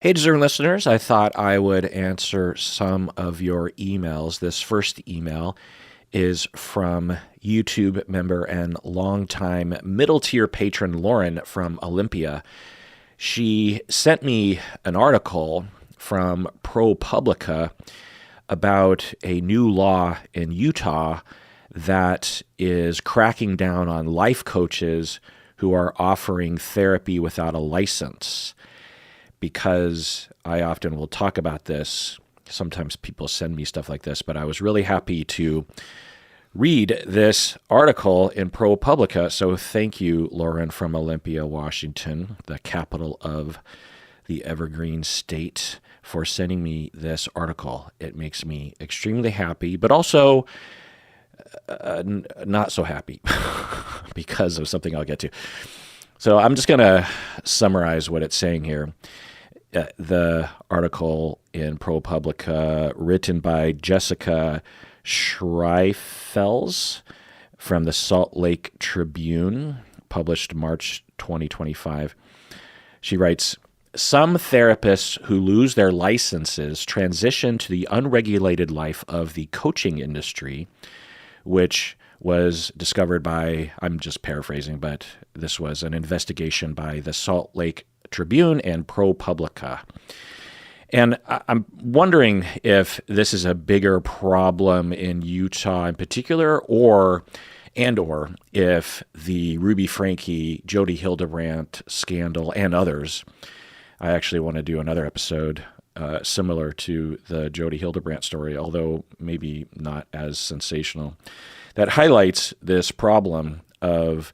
Hey, deserving listeners, I thought I would answer some of your emails. This first email is from YouTube member and longtime middle tier patron Lauren from Olympia. She sent me an article from ProPublica about a new law in Utah that is cracking down on life coaches who are offering therapy without a license. Because I often will talk about this. Sometimes people send me stuff like this, but I was really happy to read this article in ProPublica. So thank you, Lauren from Olympia, Washington, the capital of the Evergreen State, for sending me this article. It makes me extremely happy, but also not so happy because of something I'll get to. So I'm just going to summarize what it's saying here. The article in ProPublica, written by Jessica Schreifels from the Salt Lake Tribune, published March 2025. She writes, some therapists who lose their licenses transition to the unregulated life of the coaching industry, which was discovered by, I'm just paraphrasing, but this was an investigation by the Salt Lake Tribune and ProPublica. And I'm wondering if this is a bigger problem in Utah in particular, or if the Ruby Franke, Jody Hildebrandt scandal and others. I actually want to do another episode similar to the Jody Hildebrandt story, although maybe not as sensational, that highlights this problem of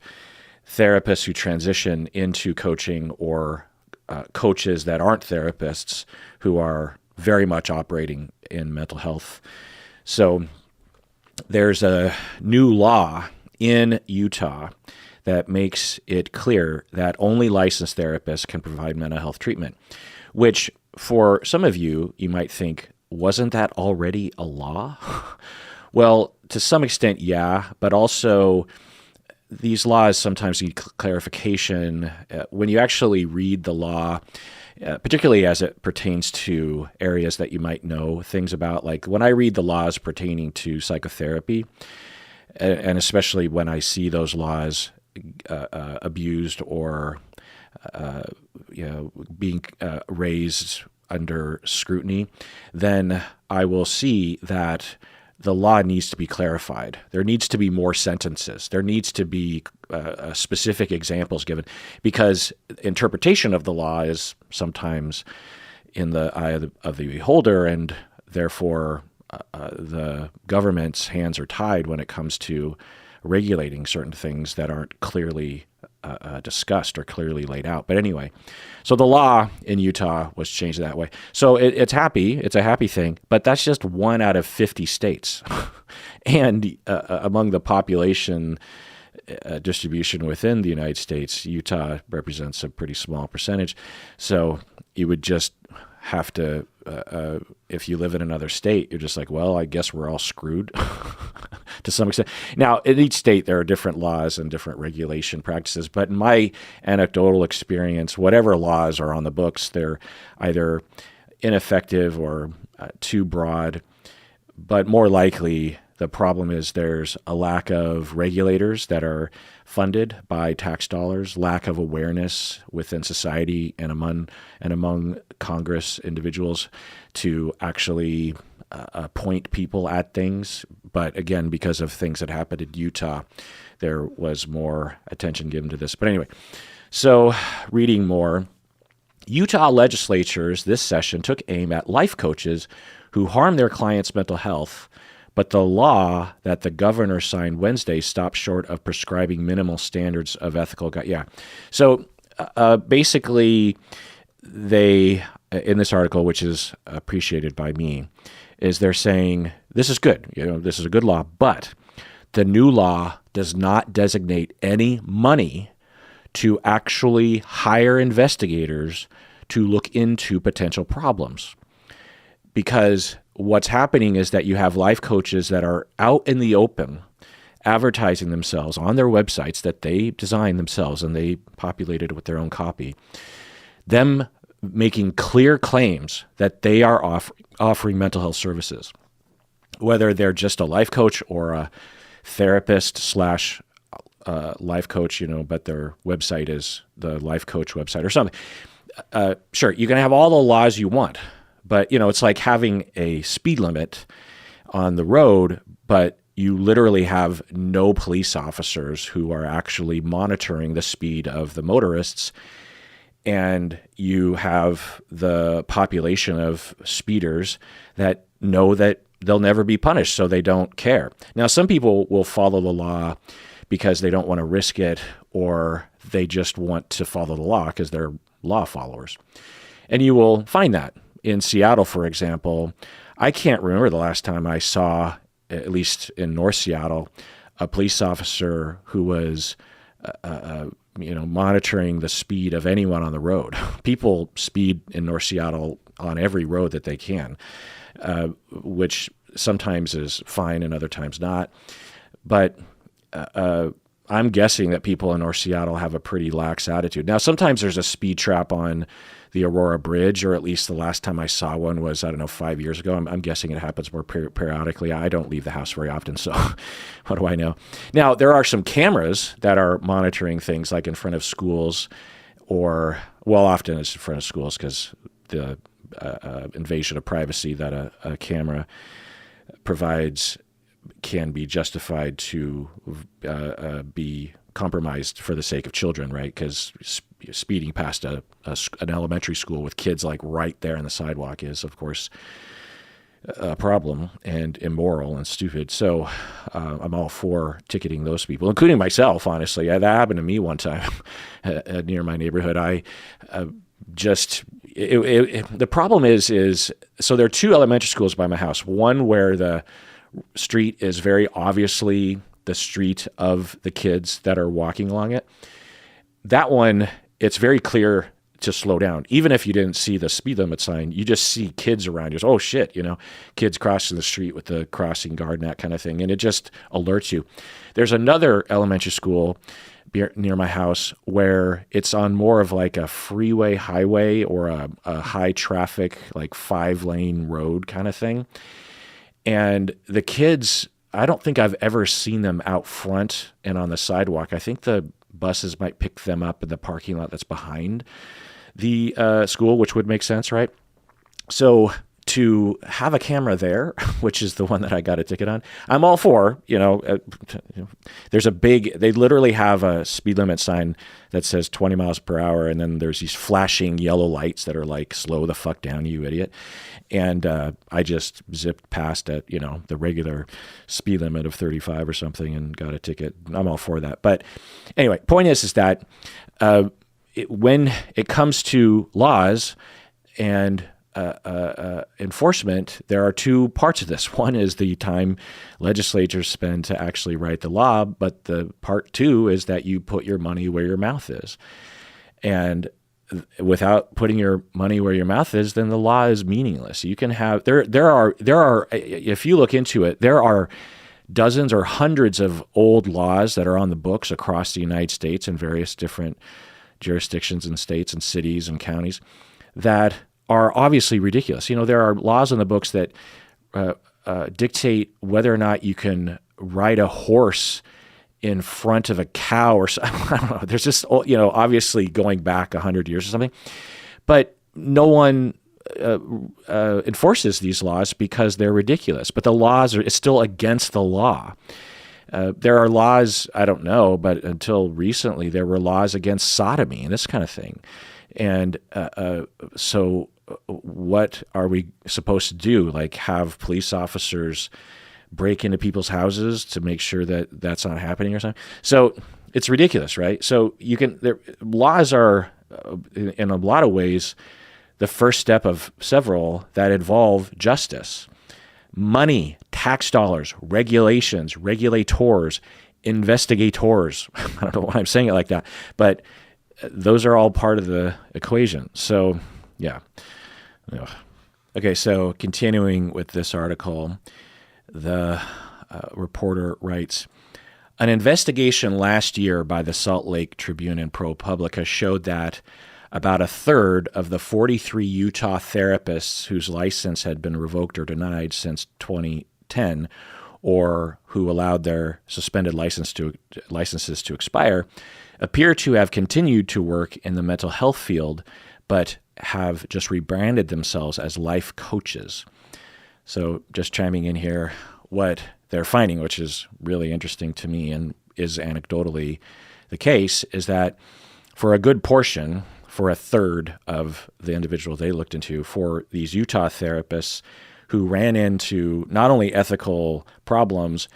therapists who transition into coaching or coaches that aren't therapists who are very much operating in mental health. So there's a new law in Utah that makes it clear that only licensed therapists can provide mental health treatment, which for some of you, you might think, wasn't that already a law? Well, to some extent, yeah, but also these laws sometimes need clarification. When you actually read the law, particularly as it pertains to areas that you might know things about, like when I read the laws pertaining to psychotherapy, and especially when I see those laws abused or being raised under scrutiny, then I will see that the law needs to be clarified. There needs to be more sentences. There needs to be specific examples given, because interpretation of the law is sometimes in the eye of the beholder, and therefore the government's hands are tied when it comes to regulating certain things that aren't clearly discussed or clearly laid out. But anyway, so the law in Utah was changed that way. So it's happy. It's a happy thing, but that's just 1 out of 50 states. And among the population distribution within the United States, Utah represents a pretty small percentage. So you would just have to, if you live in another state, you're just like, well, I guess we're all screwed to some extent. Now, in each state, there are different laws and different regulation practices. But in my anecdotal experience, whatever laws are on the books, they're either ineffective or too broad. But more likely, the problem is there's a lack of regulators that are funded by tax dollars, lack of awareness within society and among Congress individuals to actually point people at things. But again, because of things that happened in Utah, there was more attention given to this. But anyway, so reading more, Utah legislatures this session took aim at life coaches who harm their clients' mental health, but the law that the governor signed Wednesday stopped short of prescribing minimal standards of ethical So basically, they, in this article, which is appreciated by me, is they're saying this is good. This is a good law, but the new law does not designate any money to actually hire investigators to look into potential problems. Because what's happening is that you have life coaches that are out in the open advertising themselves on their websites that they designed themselves and they populated with their own copy. Them making clear claims that they are offering mental health services, whether they're just a life coach or a therapist slash life coach, but their website is the life coach website or something. Sure, you can have all the laws you want, but it's like having a speed limit on the road, but you literally have no police officers who are actually monitoring the speed of the motorists. And you have the population of speeders that know that they'll never be punished, so they don't care. Now, some people will follow the law because they don't want to risk it, or they just want to follow the law because they're law followers. And you will find that in Seattle, for example. I can't remember the last time I saw, at least in North Seattle, a police officer who was monitoring the speed of anyone on the road. People speed in North Seattle on every road that they can, which sometimes is fine and other times not. But I'm guessing that people in North Seattle have a pretty lax attitude. Now, sometimes there's a speed trap on the Aurora Bridge, or at least the last time I saw one was, 5 years ago. I'm guessing it happens more periodically. I don't leave the house very often, so what do I know? Now, there are some cameras that are monitoring things like in front of schools, or, well, often it's in front of schools because the invasion of privacy that a camera provides can be justified to be compromised for the sake of children, right? Because speeding past an elementary school with kids like right there on the sidewalk is, of course, a problem and immoral and stupid. So I'm all for ticketing those people, including myself, honestly. That happened to me one time near my neighborhood. The problem is so there are two elementary schools by my house. One where the street is very obviously the street of the kids that are walking along it. That one, it's very clear to slow down. Even if you didn't see the speed limit sign, you just see kids around you. Oh shit, kids crossing the street with the crossing guard and that kind of thing. And it just alerts you. There's another elementary school near my house where it's on more of like a freeway highway or a high traffic, like 5-lane road kind of thing. And the kids, I don't think I've ever seen them out front and on the sidewalk. I think the buses might pick them up in the parking lot that's behind the school, which would make sense, right? So to have a camera there, which is the one that I got a ticket on, I'm all for, there's they literally have a speed limit sign that says 20 miles per hour. And then there's these flashing yellow lights that are like, slow the fuck down, you idiot. And I just zipped past at, the regular speed limit of 35 or something and got a ticket. I'm all for that. But anyway, point is that when it comes to laws and enforcement, there are two parts of this. One is the time legislatures spend to actually write the law, but the part two is that you put your money where your mouth is. And without putting your money where your mouth is, then the law is meaningless. You can have there are if you look into it, there are dozens or hundreds of old laws that are on the books across the United States in various different jurisdictions and states and cities and counties that are obviously ridiculous. There are laws on the books that dictate whether or not you can ride a horse in front of a cow or something. I don't know. There's just, obviously going back 100 years or something, but no one enforces these laws because they're ridiculous. But the laws it's still against the law. There are laws, I don't know, but until recently there were laws against sodomy and this kind of thing. And so what are we supposed to do? Like have police officers break into people's houses to make sure that that's not happening or something? So it's ridiculous, right? So laws are, in a lot of ways, the first step of several that involve justice. Money, tax dollars, regulations, regulators, investigators. I don't know why I'm saying it like that, but those are all part of the equation. So, yeah. Okay, so continuing with this article, the reporter writes, an investigation last year by the Salt Lake Tribune and ProPublica showed that about a third of the 43 Utah therapists whose license had been revoked or denied since 2010, or who allowed their suspended licenses to expire, appear to have continued to work in the mental health field, but have just rebranded themselves as life coaches. So just chiming in here, what they're finding, which is really interesting to me and is anecdotally the case, is that for a good portion, for a third of the individuals they looked into, for these Utah therapists who ran into not only ethical problems,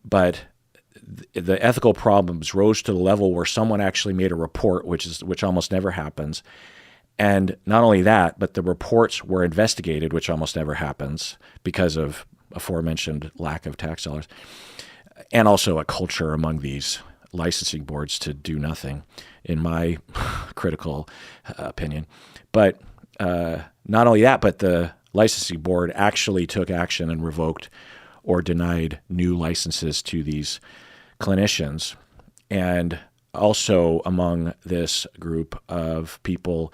but the ethical problems rose to the level where someone actually made a report, which almost never happens. And not only that, but the reports were investigated, which almost never happens because of aforementioned lack of tax dollars, and also a culture among these licensing boards to do nothing, in my critical opinion. But not only that, but the licensing board actually took action and revoked or denied new licenses to these clinicians. And also among this group of people,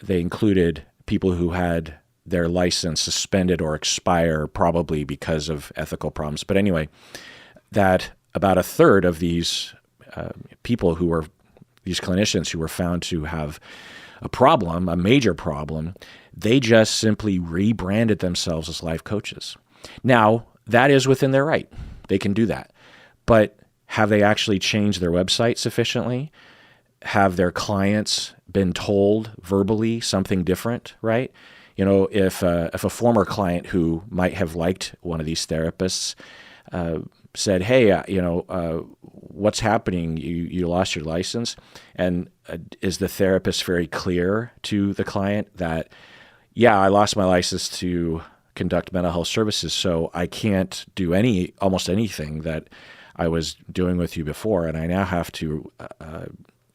they included people who had their license suspended or expire, probably because of ethical problems. But anyway, that about a third of these people who were these clinicians who were found to have a problem, a major problem, they just simply rebranded themselves as life coaches. Now, that is within their right. They can do that. But have they actually changed their website sufficiently? Have their clients been told verbally something different, right? You know, if a former client who might have liked one of these therapists said, hey, what's happening? You lost your license. And is the therapist very clear to the client that, yeah, I lost my license to conduct mental health services, so I can't do almost anything that I was doing with you before, and I now have to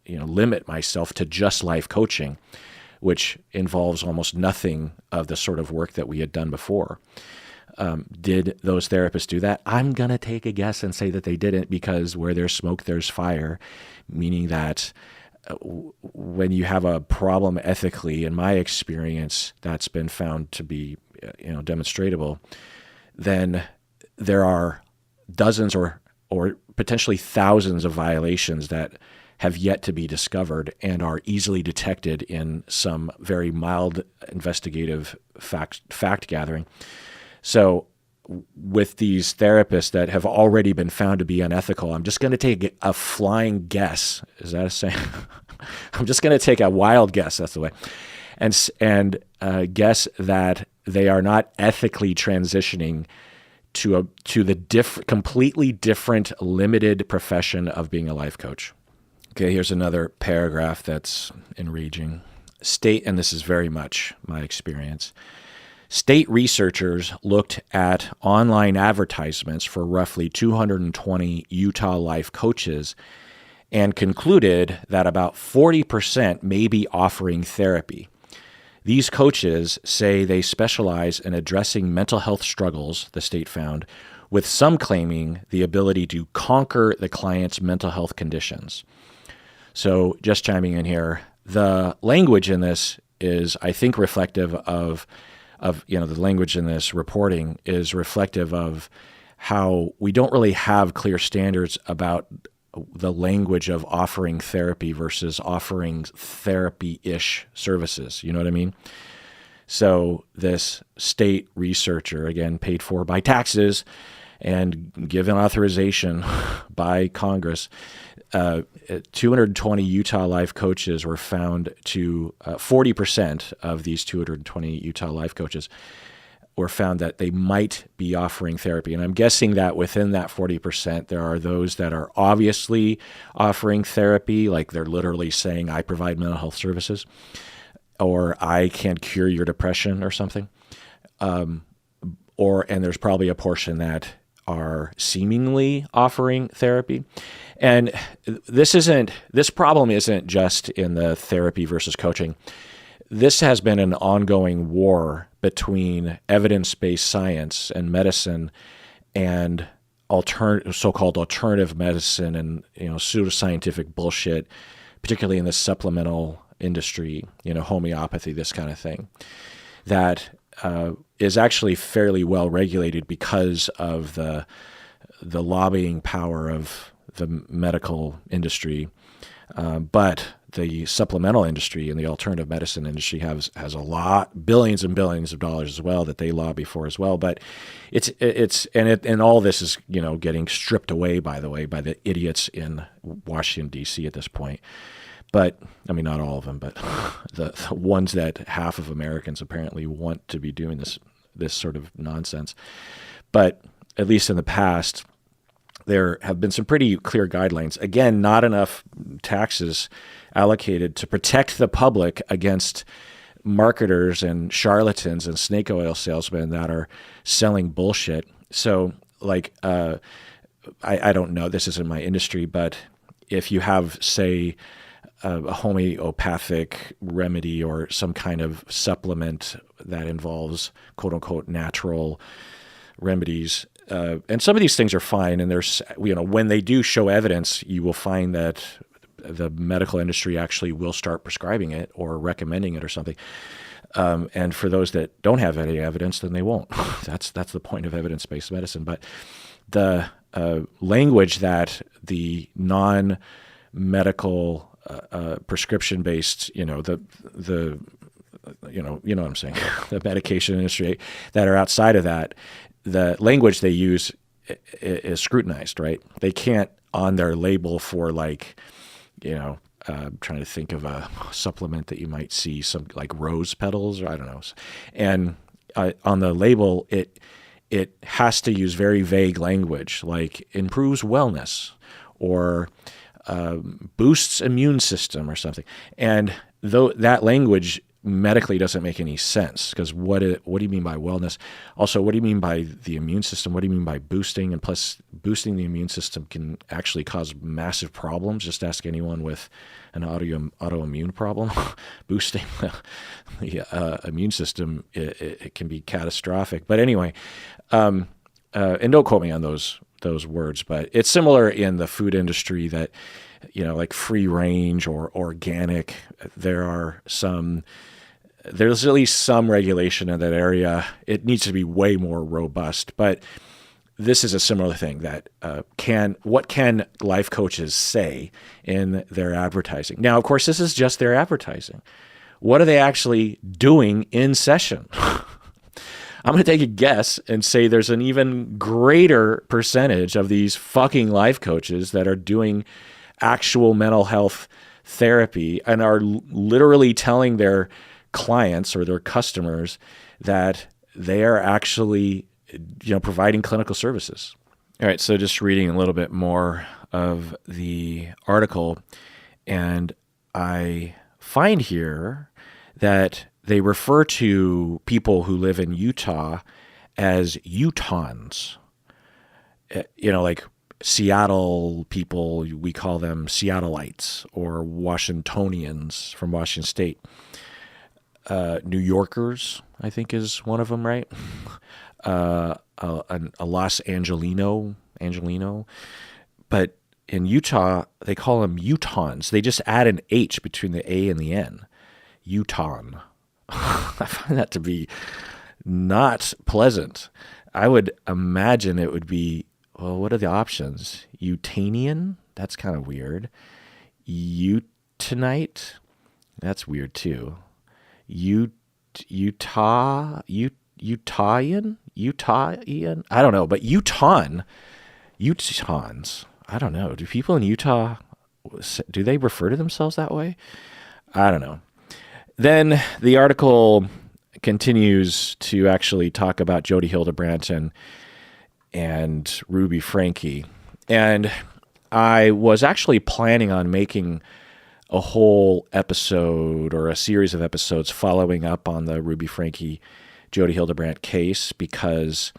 limit myself to just life coaching, which involves almost nothing of the sort of work that we had done before. Did those therapists do that? I'm going to take a guess and say that they didn't, because where there's smoke, there's fire, meaning that when you have a problem ethically, in my experience, that's been found to be demonstrable, then there are dozens or potentially thousands of violations that have yet to be discovered and are easily detected in some very mild investigative fact gathering. So with these therapists that have already been found to be unethical, I'm just going to take a flying guess. Is that a saying? I'm just going to take a wild guess. That's the way. And guess that they are not ethically transitioning to the completely different, limited profession of being a life coach. Okay, here's another paragraph that's enraging. And this is very much my experience. State researchers looked at online advertisements for roughly 220 Utah life coaches and concluded that about 40% may be offering therapy. These coaches say they specialize in addressing mental health struggles, the state found, with some claiming the ability to conquer the client's mental health conditions. So just chiming in here, the language in this is, I think, reflective of the language in this reporting is reflective of how we don't really have clear standards about the language of offering therapy versus offering therapy-ish services. You know what I mean? So this state researcher, again, paid for by taxes and given authorization by Congress, 220 Utah life coaches were found to, 40% of these 220 Utah life coaches were found that they might be offering therapy. And I'm guessing that within that 40%, there are those that are obviously offering therapy, like they're literally saying, I provide mental health services, or I can cure your depression or something. And there's probably a portion that are seemingly offering therapy. And this problem isn't just in the therapy versus coaching. This has been an ongoing war between evidence-based science and medicine and so-called alternative medicine and pseudoscientific bullshit, particularly in the supplemental industry, homeopathy, this kind of thing, that is actually fairly well regulated because of the lobbying power of the medical industry. But the supplemental industry and the alternative medicine industry has a lot, billions and billions of dollars as well that they lobby for as well. But and all this is getting stripped away, by the way, by the idiots in Washington D.C. at this point. But I mean, not all of them, but the ones that half of Americans apparently want to be doing this sort of nonsense. But at least in the past, there have been some pretty clear guidelines. Again, not enough taxes allocated to protect the public against marketers and charlatans and snake oil salesmen that are selling bullshit. So, I don't know, this isn't my industry, but if you have, say, a homeopathic remedy or some kind of supplement that involves quote unquote natural remedies, and some of these things are fine. And there's, when they do show evidence, you will find that the medical industry actually will start prescribing it or recommending it or something. And for those that don't have any evidence, then they won't. That's the point of evidence-based medicine. But the language that the non-medical prescription-based, the what I'm saying, the medication industry that are outside of that, the language they use is scrutinized, right? They can't on their label for trying to think of a supplement that you might see, some like rose petals, or I don't know. And on the label, it has to use very vague language, like improves wellness or boosts immune system or something. And though that language medically doesn't make any sense, because what do you mean by wellness? Also, what do you mean by the immune system? What do you mean by boosting? And plus, boosting the immune system can actually cause massive problems. Just ask anyone with an autoimmune problem. Boosting the immune system, it can be catastrophic. But anyway, and don't quote me on those words, but it's similar in the food industry that, like free range or organic, there's at least some regulation in that area. It needs to be way more robust, but this is a similar thing that what can life coaches say in their advertising? Now, of course, this is just their advertising. What are they actually doing in session? I'm going to take a guess and say there's an even greater percentage of these fucking life coaches that are doing actual mental health therapy and are literally telling their clients or their customers that they are actually, providing clinical services. All right, so just reading a little bit more of the article, and I find here that they refer to people who live in Utah as Utahns. Like Seattle people, we call them Seattleites or Washingtonians from Washington State. New Yorkers, I think, is one of them, right? A Los Angelino. But in Utah, they call them Utahns. They just add an H between the A and the N. Utahn. I find that to be not pleasant. I would imagine it would be, well, what are the options? Utanian? That's kind of weird. Utanite? That's weird too. Utahian? I don't know, but Utahns, I don't know. Do people in Utah, do they refer to themselves that way? I don't know. Then the article continues to actually talk about Jody Hildebrandt and Ruby Franke. And I was actually planning on making a whole episode or a series of episodes following up on the Ruby Franke, Jody Hildebrandt case, because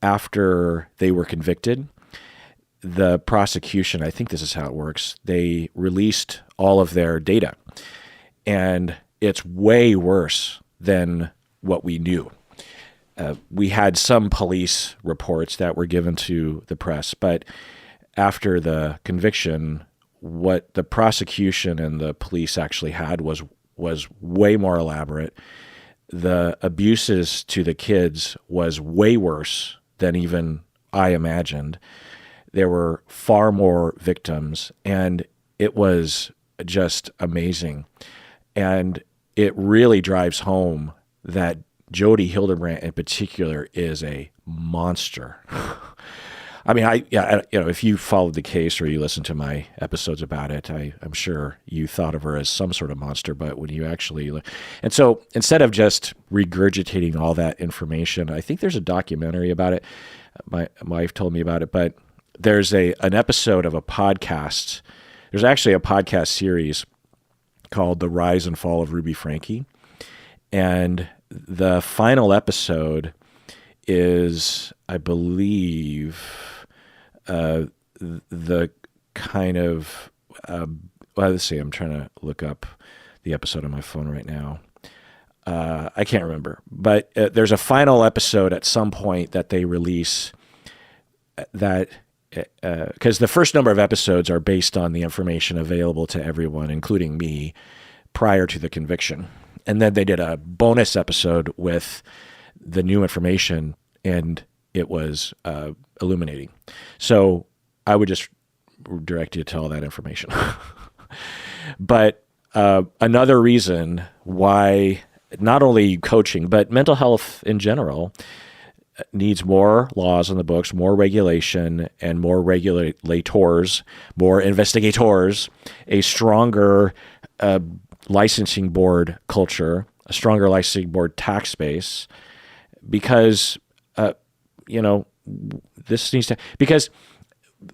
after they were convicted, the prosecution, I think this is how it works, they released all of their data. And it's way worse than what we knew. We had some police reports that were given to the press, but after the conviction, what the prosecution and the police actually had was way more elaborate. The abuses to the kids was way worse than even I imagined. There were far more victims, and it was just amazing. And it really drives home that Jodi Hildebrandt in particular is a monster. I mean, if you followed the case or you listened to my episodes about it, I'm sure you thought of her as some sort of monster. But when you actually, and so instead of just regurgitating all that information, I think there's a documentary about it. My wife told me about it, but there's an episode of a podcast. There's actually a podcast series called The Rise and Fall of Ruby Franke, and the final episode is, I believe, the kind of, let's see, I'm trying to look up the episode on my phone right now. I can't remember, but there's a final episode at some point that they release that, because the first number of episodes are based on the information available to everyone, including me, prior to the conviction. And then they did a bonus episode with the new information, and it was illuminating. So I would just direct you to all that information. But another reason why not only coaching, but mental health in general needs more laws on the books, more regulation, and more regulators, more investigators, a stronger licensing board culture, a stronger licensing board tax base, because, this needs to, because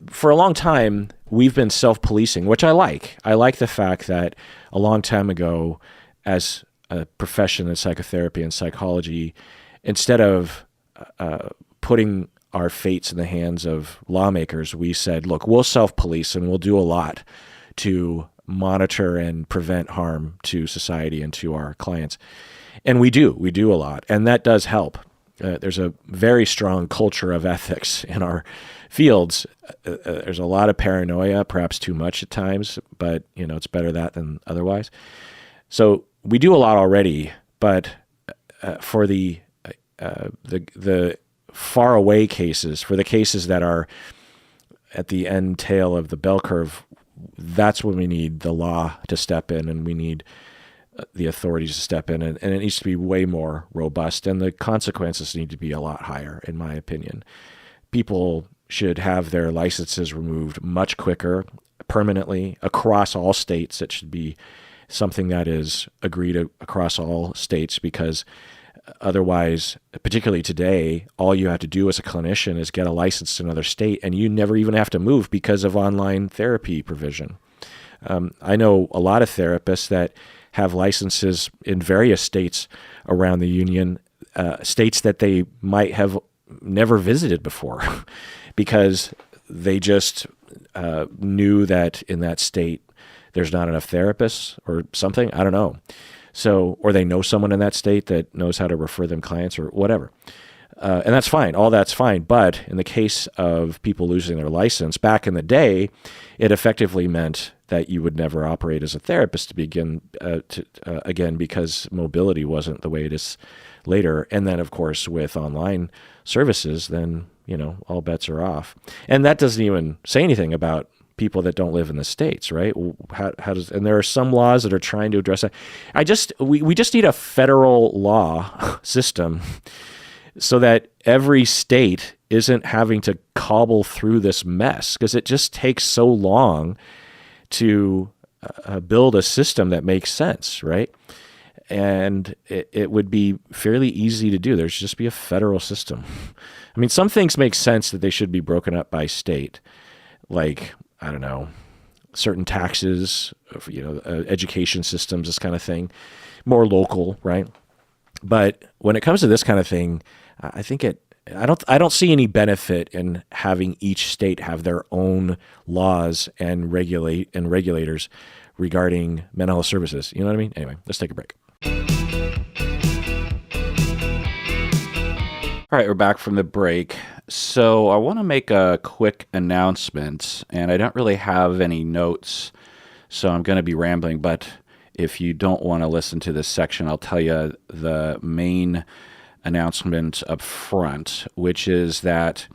for a long time, we've been self-policing, which I like. I like the fact that a long time ago, as a profession in psychotherapy and psychology, instead of putting our fates in the hands of lawmakers, we said, look, we'll self-police and we'll do a lot to monitor and prevent harm to society and to our clients. And we do a lot. And that does help. There's a very strong culture of ethics in our fields. There's a lot of paranoia, perhaps too much at times, but it's better that than otherwise. So we do a lot already, but for the far away cases, for the cases that are at the end tail of the bell curve, that's when we need the law to step in, and we need the authorities to step in, and it needs to be way more robust, and the consequences need to be a lot higher, in my opinion. People should have their licenses removed much quicker, permanently, across all states. It should be something that is agreed across all states, because otherwise, particularly today, all you have to do as a clinician is get a license in another state, and you never even have to move because of online therapy provision. I know a lot of therapists that have licenses in various states around the union, states that they might have never visited before, because they just knew that in that state there's not enough therapists or something. I don't know. So, or they know someone in that state that knows how to refer them clients or whatever. And that's fine. All that's fine. But in the case of people losing their license, back in the day, it effectively meant that you would never operate as a therapist to begin again, because mobility wasn't the way it is later. And then, of course, with online services, then, all bets are off. And that doesn't even say anything about people that don't live in the States, right? And there are some laws that are trying to address that. We just need a federal law system so that every state isn't having to cobble through this mess, because it just takes so long to build a system that makes sense, right? And it would be fairly easy to do. There should just be a federal system. I mean, some things make sense that they should be broken up by state, like, I don't know, certain taxes, education systems, this kind of thing, more local, right? But when it comes to this kind of thing, I think I don't see any benefit in having each state have their own laws and regulators regarding mental health services. You know what I mean? Anyway, let's take a break. All right, we're back from the break. So I want to make a quick announcement, and I don't really have any notes, so I'm going to be rambling. But if you don't want to listen to this section, I'll tell you the main announcement up front, which is that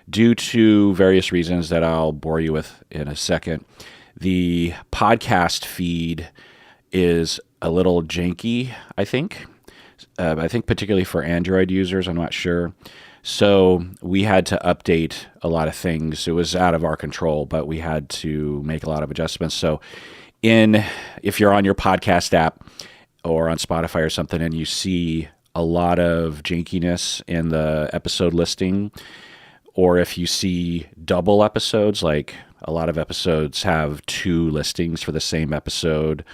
due to various reasons that I'll bore you with in a second, the podcast feed is a little janky, I think. I think particularly for Android users, I'm not sure. So we had to update a lot of things. It was out of our control, but we had to make a lot of adjustments. So if you're on your podcast app or on Spotify or something and you see a lot of jankiness in the episode listing, or if you see double episodes, like a lot of episodes have 2 listings for the same episode,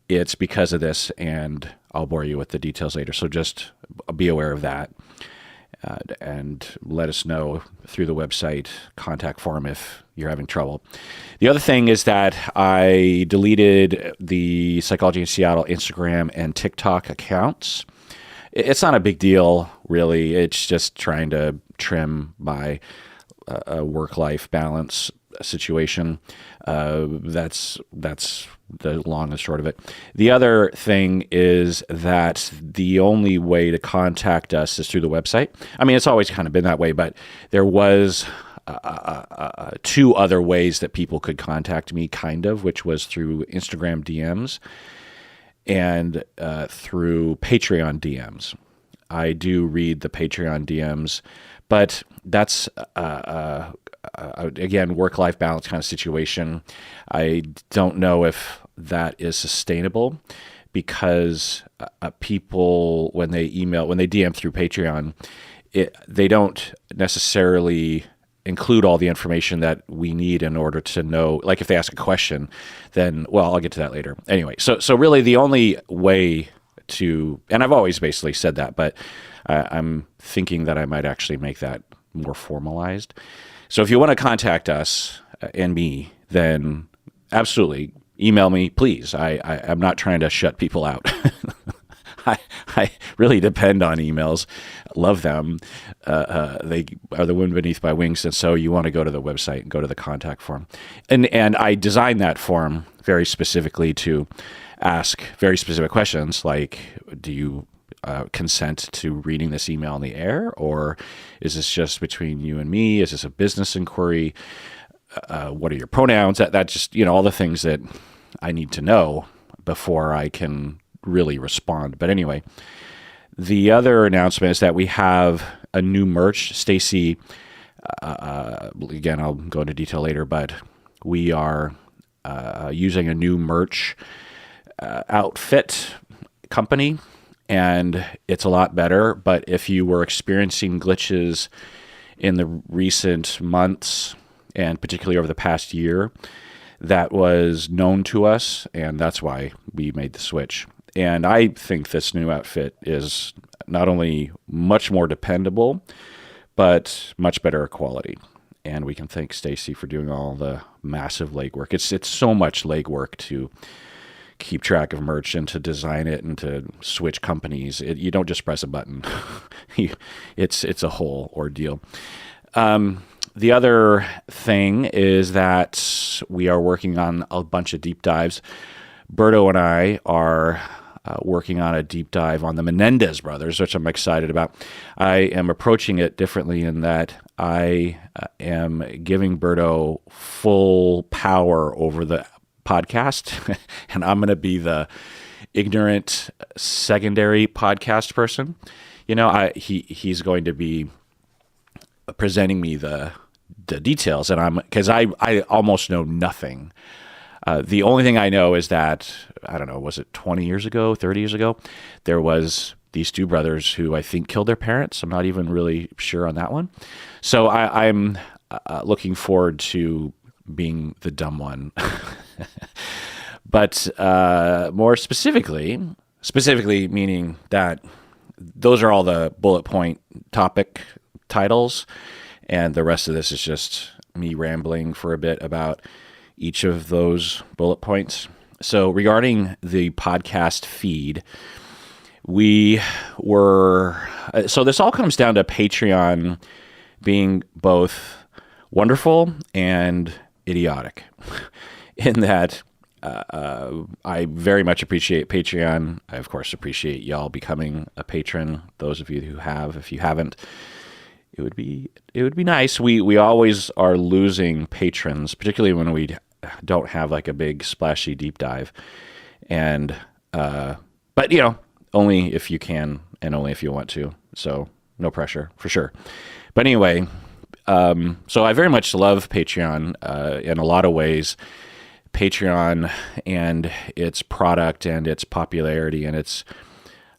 it's because of this, and I'll bore you with the details later. So just be aware of that. And let us know through the website contact form if you're having trouble. The other thing is that I deleted the Psychology in Seattle Instagram and TikTok accounts. It's not a big deal, really. It's just trying to trim my a work-life balance situation. That's the long and short of it. The other thing is that the only way to contact us is through the website. I mean, it's always kind of been that way, but there was 2 other ways that people could contact me, which was through Instagram DMs and through Patreon DMs. I do read the Patreon DMs, but that's again, work-life balance kind of situation. I don't know if that is sustainable because people, when they DM through Patreon, they don't necessarily include all the information that we need in order to know. Like if they ask a question, then, well, I'll get to that later. Anyway, so really the only way to, and I've always basically said that, but I'm thinking that I might actually make that more formalized. So if you want to contact us and me, then absolutely email me, please. I'm not trying to shut people out. I really depend on emails. Love them. They are the wind beneath my wings. And so you want to go to the website and go to the contact form. And I designed that form very specifically to ask very specific questions like, do you consent to reading this email on the air, or is this just between you and me? Is this a business inquiry? What are your pronouns? That just, all the things that I need to know before I can really respond. But anyway, the other announcement is that we have a new merch. Stacy, again, I'll go into detail later, but we are using a new merch outfit company, and it's a lot better. But if you were experiencing glitches in the recent months, and particularly over the past year, that was known to us, and that's why we made the switch. And I think this new outfit is not only much more dependable, but much better quality. And we can thank Stacy for doing all the massive legwork. It's so much legwork to keep track of merch and to design it and to switch companies. You don't just press a button. It's a whole ordeal. The other thing is that we are working on a bunch of deep dives. Berto and I are working on a deep dive on the Menendez brothers, which I'm excited about. I am approaching it differently in that I am giving Berto full power over the podcast, and I'm going to be the ignorant secondary podcast person. He's going to be presenting me the details, and because I almost know nothing. The only thing I know is that, I don't know, was it 20 years ago, 30 years ago, there was these 2 brothers who I think killed their parents. I'm not even really sure on that one. So I'm looking forward to being the dumb one. But more specifically meaning that those are all the bullet point topic titles, and the rest of this is just me rambling for a bit about each of those bullet points. So regarding the podcast feed, so this all comes down to Patreon being both wonderful and idiotic in that I very much appreciate Patreon. I, of course, appreciate y'all becoming a patron. Those of you who have, if you haven't, it would be nice. We always are losing patrons, particularly when we don't have like a big splashy deep dive. And but only if you can and only if you want to. So no pressure for sure. But anyway, so I very much love Patreon in a lot of ways. Patreon and its product and its popularity and its,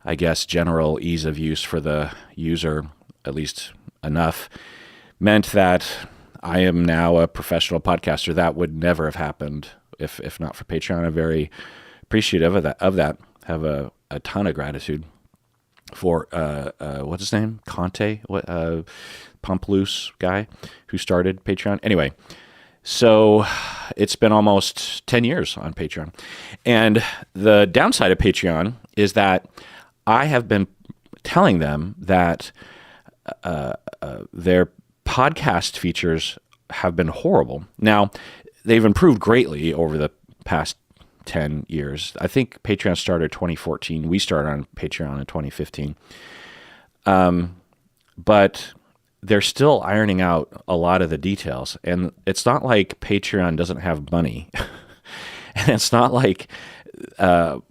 I guess, general ease of use for the user, at least enough, meant that I am now a professional podcaster. That would never have happened if not for Patreon. I'm very appreciative of that. Have a ton of gratitude for what's his name? Conte, Pump Loose guy who started Patreon. Anyway, so it's been almost 10 years on Patreon. And the downside of Patreon is that I have been telling them that their podcast features have been horrible. Now, they've improved greatly over the past 10 years. I think Patreon started 2014. We started on Patreon in 2015. But they're still ironing out a lot of the details. And it's not like Patreon doesn't have money. And it's not like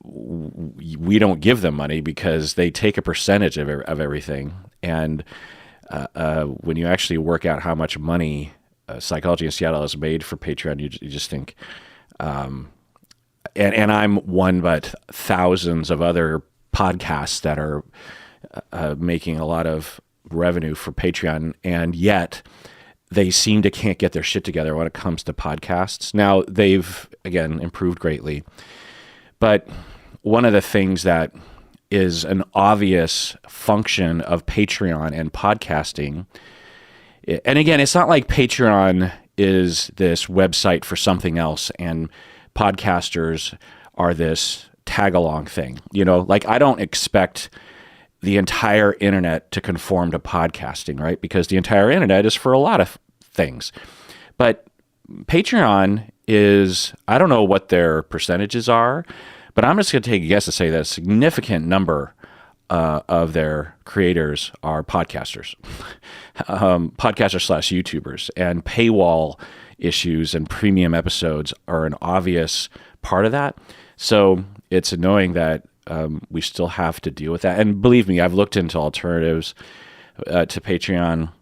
we don't give them money, because they take a percentage of everything. And when you actually work out how much money Psychology in Seattle has made for Patreon, you just think, and I'm one but thousands of other podcasts that are making a lot of revenue for Patreon, and yet they seem to can't get their shit together when it comes to podcasts. Now, they've, again, improved greatly, but one of the things that is an obvious function of Patreon and podcasting, and again, it's not like Patreon is this website for something else and podcasters are this tag-along thing. Like, I don't expect the entire internet to conform to podcasting, right? Because the entire internet is for a lot of things. But Patreon is, I don't know what their percentages are, but I'm just going to take a guess to say that a significant number of their creators are podcasters, podcasters/YouTubers, and paywall issues and premium episodes are an obvious part of that. So it's annoying that we still have to deal with that. And believe me, I've looked into alternatives to Patreon,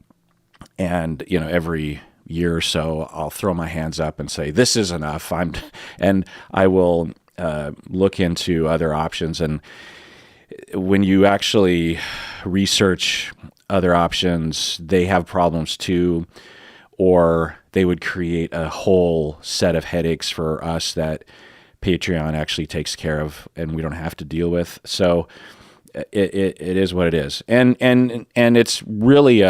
and every year or so, I'll throw my hands up and say, "This is enough." And I will look into other options. And when you actually research other options, they have problems too, or they would create a whole set of headaches for us that Patreon actually takes care of and we don't have to deal with. So it is what it is. And it's really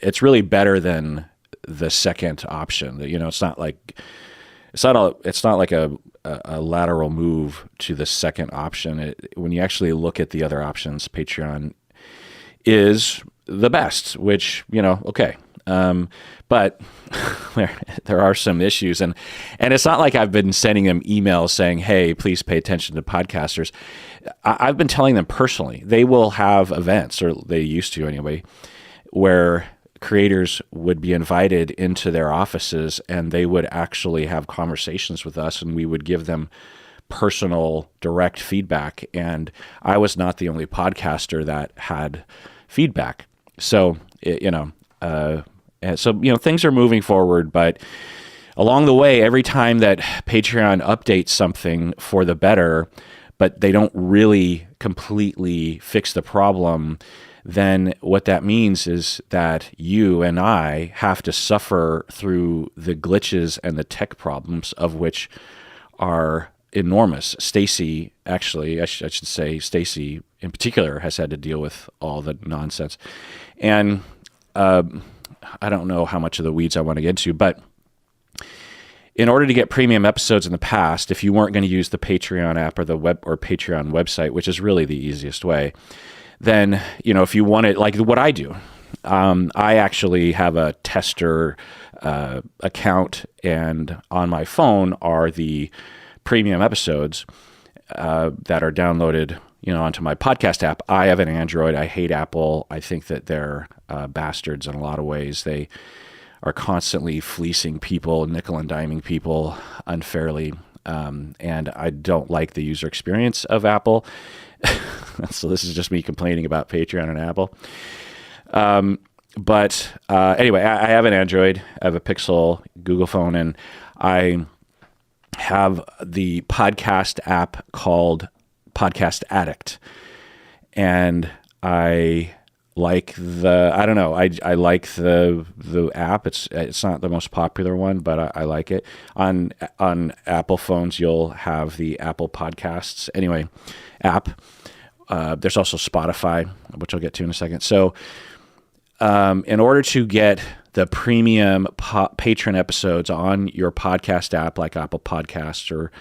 it's really better than the second option. It's not like a lateral move to the second option. When you actually look at the other options, Patreon is the best, which, okay. But there are some issues, and it's not like I've been sending them emails saying, "Hey, please pay attention to podcasters." I've been telling them personally. They will have events, or they used to anyway, where creators would be invited into their offices and they would actually have conversations with us, and we would give them personal, direct feedback. And I was not the only podcaster that had feedback. So, things are moving forward, but along the way, every time that Patreon updates something for the better, but they don't really completely fix the problem, then what that means is that you and I have to suffer through the glitches and the tech problems, of which are enormous. Stacy, actually, I should say Stacy in particular, has had to deal with all the nonsense. And I don't know how much of the weeds I want to get into, but in order to get premium episodes in the past, if you weren't going to use the Patreon app or the Patreon website, which is really the easiest way, then, if you wanted, like what I do, I actually have a tester account, and on my phone are the premium episodes that are downloaded, onto my podcast app. I have an Android. I hate Apple. I think that they're bastards in a lot of ways. They are constantly fleecing people, nickel and diming people unfairly. And I don't like the user experience of Apple. So this is just me complaining about Patreon and Apple. But anyway, I have an Android. I have a Pixel Google phone, and I have the podcast app called Podcast Addict. And I like I like the app. It's not the most popular one, but I like it. On Apple phones, you'll have the Apple Podcasts app. There's also Spotify, which I'll get to in a second. So in order to get the premium patron episodes on your podcast app, like Apple Podcasts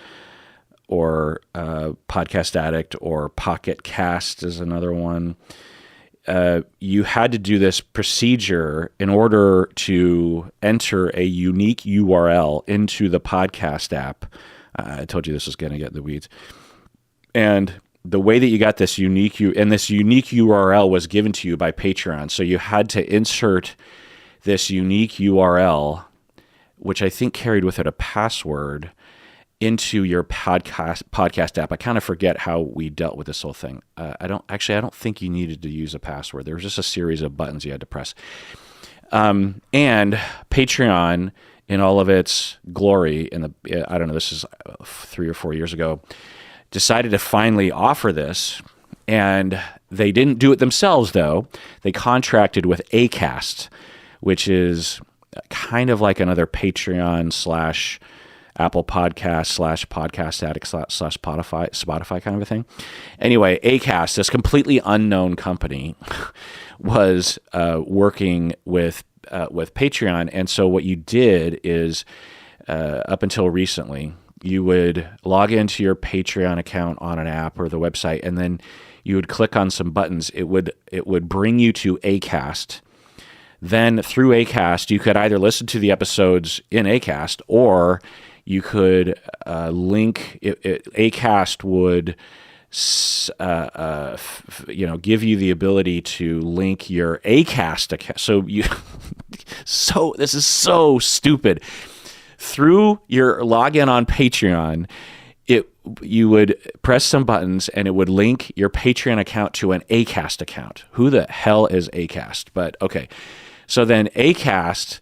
or Podcast Addict, or Pocket Cast is another one, you had to do this procedure in order to enter a unique URL into the podcast app. I told you this was going to get in the weeds. And the way that you got this unique URL was given to you by Patreon. So you had to insert this unique URL, which I think carried with it a password, into your podcast app. I kind of forget how we dealt with this whole thing. I don't think you needed to use a password. There was just a series of buttons you had to press. And Patreon, in all of its glory, this is 3 or 4 years ago, decided to finally offer this. And they didn't do it themselves, though. They contracted with Acast, which is kind of like another Patreon / Apple Podcast / Podcast Addict / Spotify kind of a thing. Anyway, Acast, this completely unknown company, was working with Patreon. And so what you did is, up until recently, you would log into your Patreon account on an app or the website, and then you would click on some buttons. It would bring you to Acast. Then through Acast, you could either listen to the episodes in Acast, or you could link. Acast would, give you the ability to link your Acast account. So this is so stupid. Through your login on Patreon, you would press some buttons, and it would link your Patreon account to an Acast account. Who the hell is Acast? But okay. So then Acast,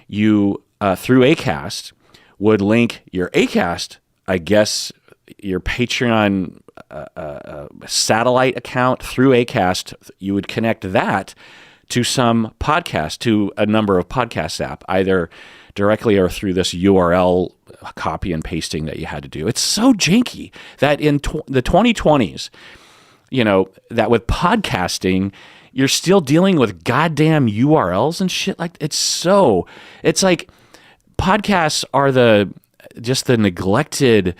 through Acast, would link your Acast, I guess, your Patreon satellite account through Acast. You would connect that to some podcast, to a number of podcast app, either directly or through this URL copy and pasting that you had to do. It's so janky that in the 2020s, that with podcasting, you're still dealing with goddamn URLs and shit. It's like podcasts are just the neglected,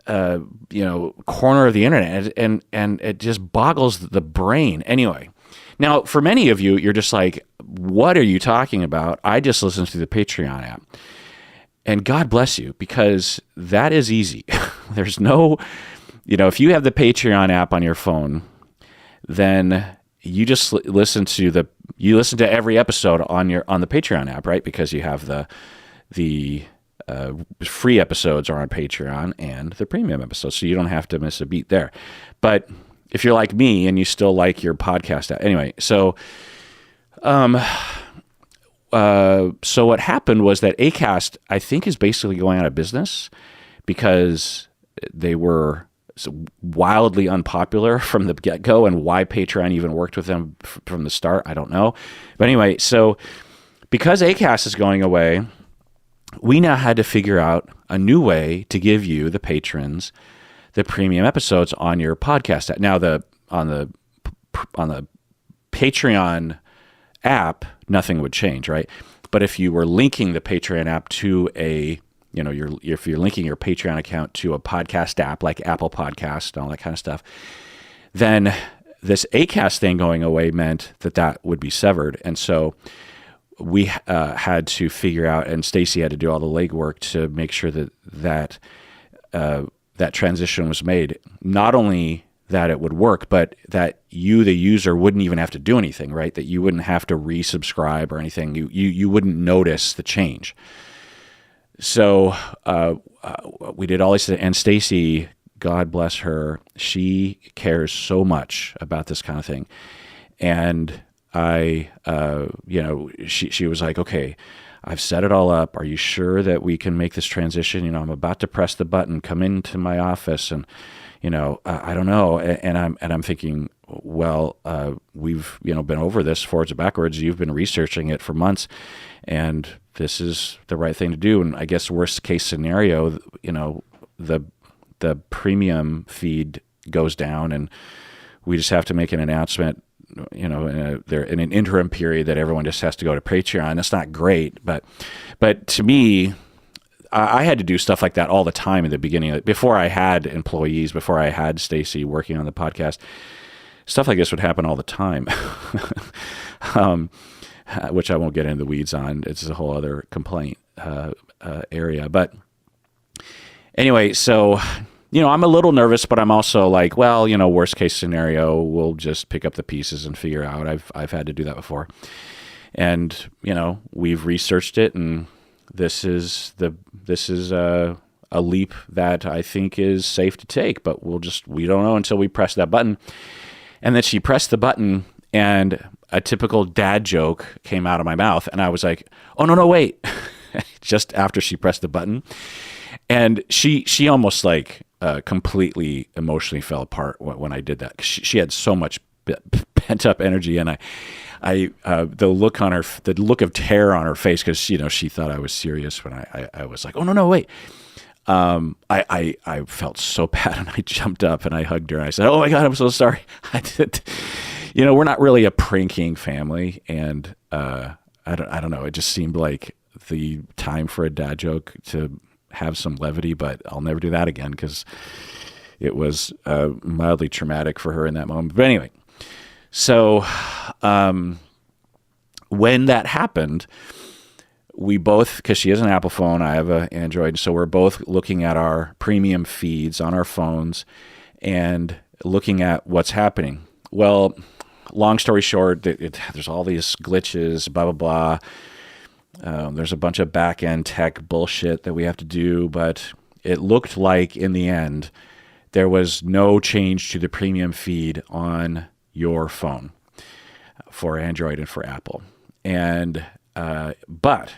corner of the internet, and it just boggles the brain. Anyway, now for many of you, you're just like, what are you talking about? I just listen to the Patreon app. And God bless you, because that is easy. There's no, if you have the Patreon app on your phone, then you just listen to every episode on the Patreon app, right? Because you have the free episodes are on Patreon and the premium episodes, so you don't have to miss a beat there. But if you're like me and you still like your podcast app, anyway, so what happened was that Acast, I think, is basically going out of business because they were wildly unpopular from the get-go, and why Patreon even worked with them from the start, I don't know. But anyway, so because Acast is going away, we now had to figure out a new way to give you, the patrons, the premium episodes on your podcast. Now, on the Patreon app, nothing would change, right? But if you were linking the Patreon app to if you're linking your Patreon account to a podcast app like Apple Podcast and all that kind of stuff, then this Acast thing going away meant that would be severed. And so we had to figure out, and Stacy had to do all the legwork to make sure that transition was made. Not only that it would work, but that you, the user, wouldn't even have to do anything, right? That you wouldn't have to resubscribe or anything. You wouldn't notice the change. So we did all this, and Stacy, God bless her, she cares so much about this kind of thing. And she was like, okay, I've set it all up. Are you sure that we can make this transition? I'm about to press the button, come into my office, and I don't know. And I'm thinking, well, we've been over this forwards and backwards. You've been researching it for months, and this is the right thing to do. And I guess worst case scenario, the premium feed goes down, and we just have to make an announcement, in an interim period that everyone just has to go to Patreon. That's not great, but to me, I had to do stuff like that all the time in the beginning. Before I had employees, before I had Stacy working on the podcast, stuff like this would happen all the time, which I won't get into the weeds on. It's a whole other complaint area. But anyway, so, I'm a little nervous, but I'm also like, well, worst case scenario, we'll just pick up the pieces and figure out. I've had to do that before. And, we've researched it, and this is a leap that I think is safe to take, but we don't know until we press that button. And then she pressed the button, and a typical dad joke came out of my mouth, and I was like, oh, no, wait, just after she pressed the button. And she almost completely emotionally fell apart when I did that. She had so much pent up energy, and the look of terror on her face, because she thought I was serious when I was like, oh, no, wait. I felt so bad, and I jumped up and I hugged her and I said, oh my God, I'm so sorry. I did. We're not really a pranking family, and I don't know. It just seemed like the time for a dad joke to have some levity, but I'll never do that again because it was mildly traumatic for her in that moment. But anyway, so when that happened, we both, because she has an Apple phone, I have an Android, so we're both looking at our premium feeds on our phones and looking at what's happening. Well, long story short, there's all these glitches, blah, blah, blah. There's a bunch of back-end tech bullshit that we have to do, but it looked like in the end there was no change to the premium feed on your phone for Android and for Apple. And but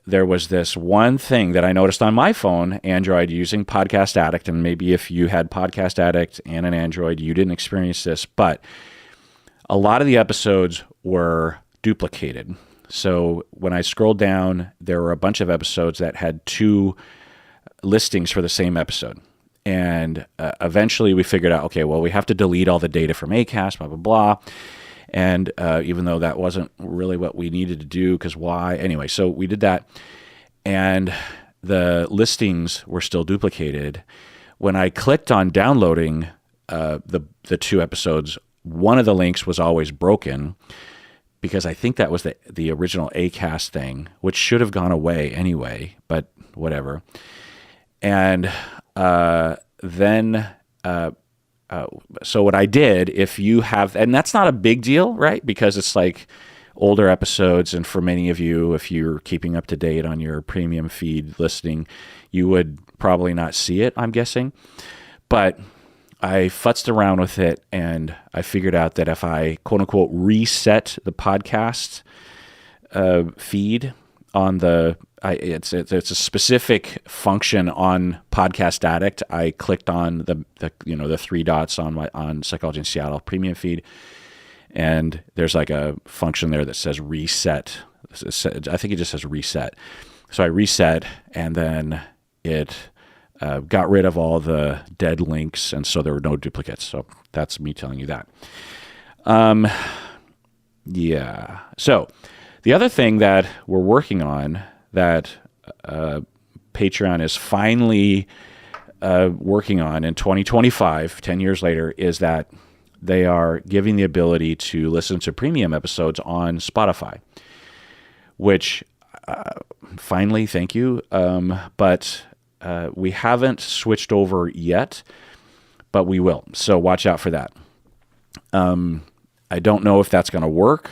there was this one thing that I noticed on my phone, Android, using Podcast Addict, and maybe if you had Podcast Addict and an Android, you didn't experience this, but a lot of the episodes were duplicated. So when I scrolled down, there were a bunch of episodes that had two listings for the same episode. And eventually we figured out, okay, well, we have to delete all the data from Acast, blah, blah, blah. And even though that wasn't really what we needed to do, because why? Anyway, so we did that. And the listings were still duplicated. When I clicked on downloading the two episodes, one of the links was always broken, because I think that was the original Acast thing, which should have gone away anyway, but whatever. And then so what I did, if you have, and that's not a big deal, right? Because it's like older episodes, and for many of you, if you're keeping up to date on your premium feed listening, you would probably not see it, I'm guessing. But I futzed around with it, and I figured out that if I, quote unquote, reset the podcast feed on the, it's a specific function on Podcast Addict. I clicked on the three dots on Psychology in Seattle premium feed, and there's like a function there that says reset. I think it just says reset. So I reset, and then it got rid of all the dead links, and so there were no duplicates. So that's me telling you that. Yeah. So the other thing that we're working on that Patreon is finally working on in 2025, 10 years later, is that they are giving the ability to listen to premium episodes on Spotify, which finally, thank you. But we haven't switched over yet, but we will. So watch out for that. I don't know if that's going to work.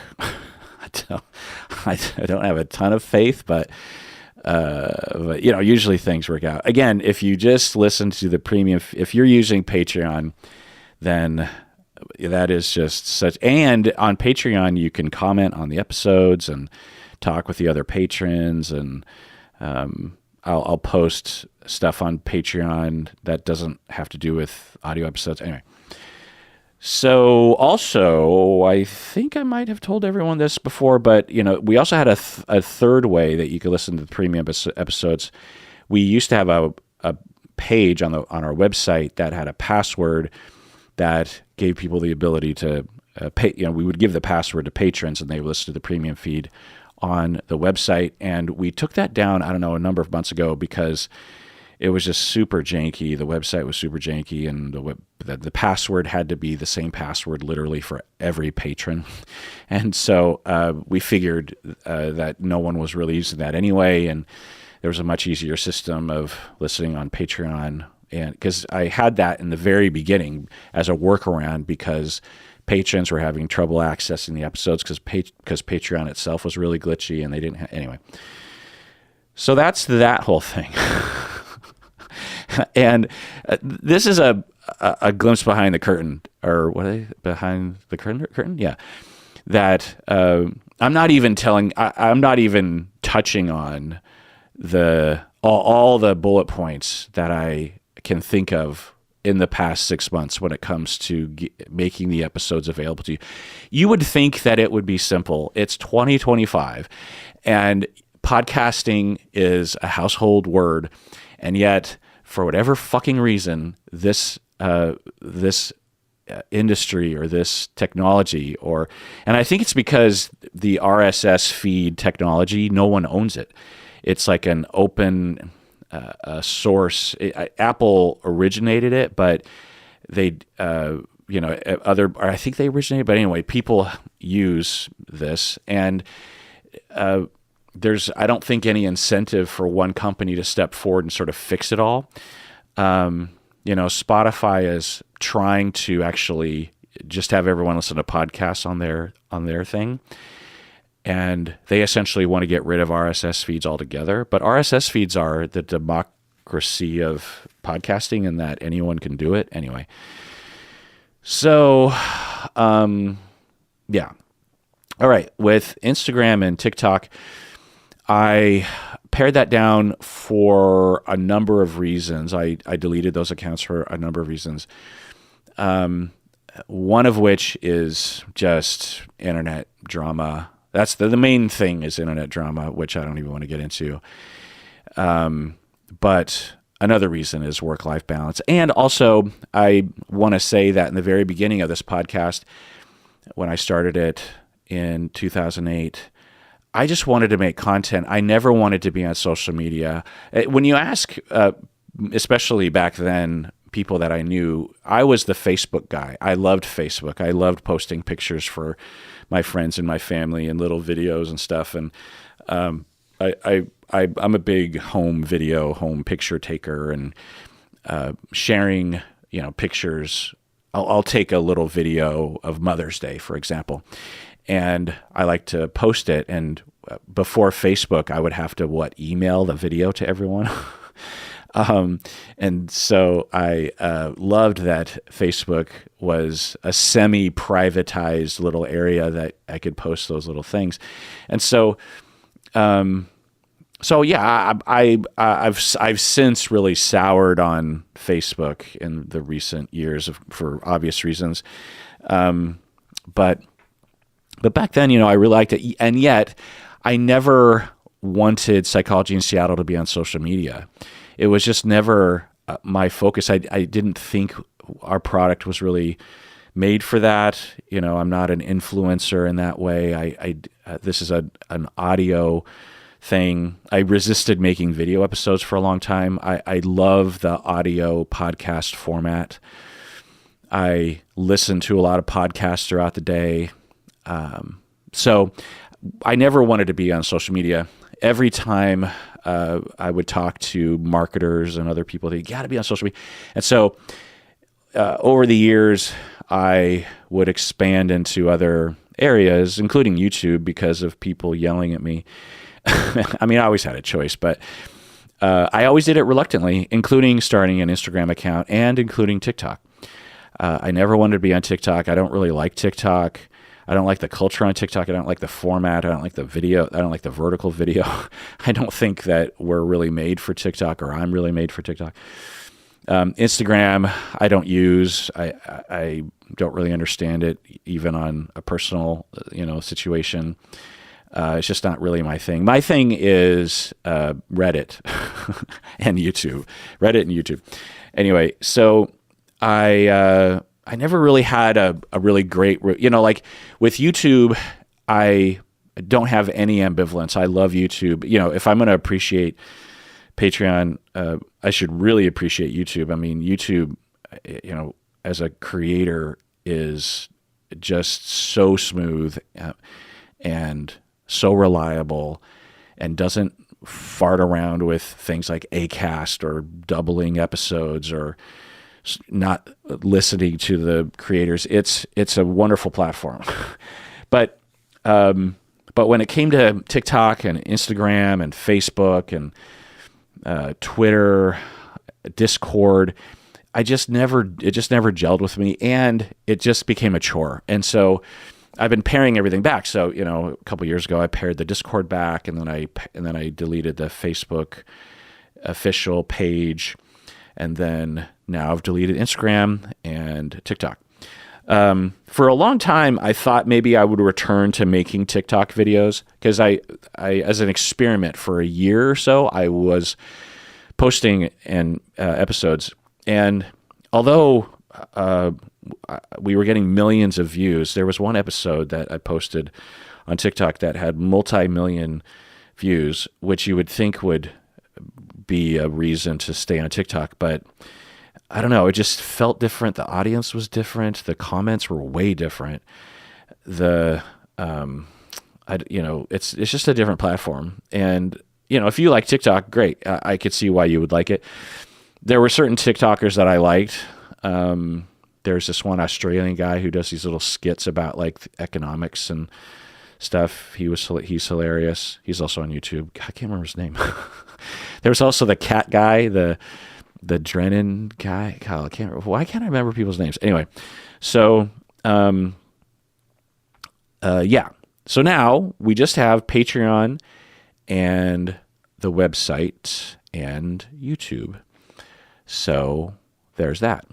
I don't have a ton of faith, but usually things work out. Again, if you just listen to the premium, if you're using Patreon, then that is just such. And on Patreon, you can comment on the episodes and talk with the other patrons, and I'll post stuff on Patreon that doesn't have to do with audio episodes. Anyway. So also, I think I might have told everyone this before, but we also had a third way that you could listen to the premium episodes. We used to have a page on our website that had a password that gave people the ability to pay. We would give the password to patrons, and they would listen to the premium feed on the website. And we took that down, I don't know, a number of months ago because it was just super janky. The website was super janky, and the password had to be the same password literally for every patron. And so we figured that no one was really using that anyway, and there was a much easier system of listening on Patreon. And because I had that in the very beginning as a workaround because patrons were having trouble accessing the episodes because Patreon itself was really glitchy, and they didn't anyway. So that's that whole thing. And this is a glimpse behind the curtain, or behind the curtain? Yeah. That I'm not even touching on all the bullet points that I can think of in the past 6 months when it comes to making the episodes available to you. You would think that it would be simple. It's 2025, and podcasting is a household word, and yet, for whatever fucking reason, this industry or this technology, and I think it's because the RSS feed technology, no one owns it. It's like an open source. Apple originated it, but I think they originated. But anyway, people use this, and there's, I don't think, any incentive for one company to step forward and sort of fix it all. Spotify is trying to actually just have everyone listen to podcasts on their thing. And they essentially want to get rid of RSS feeds altogether. But RSS feeds are the democracy of podcasting in that anyone can do it anyway. So, yeah. All right. With Instagram and TikTok, I pared that down for a number of reasons. I deleted those accounts for a number of reasons. One of which is just internet drama. That's the main thing is internet drama, which I don't even want to get into. But another reason is work-life balance. And also, I want to say that in the very beginning of this podcast, when I started it in 2008, I just wanted to make content. I never wanted to be on social media. When you ask, especially back then, people that I knew, I was the Facebook guy. I loved Facebook. I loved posting pictures for my friends and my family and little videos and stuff. And I'm a big home picture taker, and sharing, pictures. I'll take a little video of Mother's Day, for example, and I like to post it. And before Facebook, I would have to email the video to everyone. And so I loved that Facebook was a semi-privatized little area that I could post those little things. And so, yeah, I've since really soured on Facebook in the recent years for obvious reasons. But back then, I really liked it. And yet I never wanted Psychology in Seattle to be on social media. It was just never my focus. I didn't think our product was really made for that. I'm not an influencer in that way. This is an audio thing. I resisted making video episodes for a long time. I love the audio podcast format. I listen to a lot of podcasts throughout the day. So I never wanted to be on social media. Every time I would talk to marketers and other people, they got to be on social media. And so over the years, I would expand into other areas, including YouTube, because of people yelling at me. I mean, I always had a choice, but I always did it reluctantly, including starting an Instagram account and including TikTok. I never wanted to be on TikTok. I don't really like TikTok. I don't like the culture on TikTok. I don't like the format. I don't like the video. I don't like the vertical video. I don't think that we're really made for TikTok, or I'm really made for TikTok. Instagram, I don't use. I don't really understand it, even on a personal, situation. It's just not really my thing. My thing is Reddit and YouTube. Reddit and YouTube. Anyway, so I never really had a really great, like with YouTube, I don't have any ambivalence. I love YouTube. If I'm going to appreciate Patreon, I should really appreciate YouTube. I mean, YouTube, as a creator is just so smooth and so reliable and doesn't fart around with things like Acast or doubling episodes or not listening to the creators. It's a wonderful platform. But when it came to TikTok and Instagram and Facebook and Twitter, Discord, it just never gelled with me, and it just became a chore. And so I've been paring everything back. So, a couple of years ago, I pared the Discord back, and then I deleted the Facebook official page, and then now I've deleted Instagram and TikTok. For a long time, I thought maybe I would return to making TikTok videos, because I as an experiment for a year or so, I was posting episodes, and although we were getting millions of views, there was one episode that I posted on TikTok that had multi-million views, which you would think would be a reason to stay on TikTok, but I don't know. It just felt different. The audience was different. The comments were way different. It's just a different platform. And if you like TikTok, great. I could see why you would like it. There were certain TikTokers that I liked. There's this one Australian guy who does these little skits about like economics and stuff. He's hilarious. He's also on YouTube. I can't remember his name. There was also the cat guy, the Drennan guy. God, why can't I remember people's names? Anyway, so yeah. So now we just have Patreon and the website and YouTube. So there's that.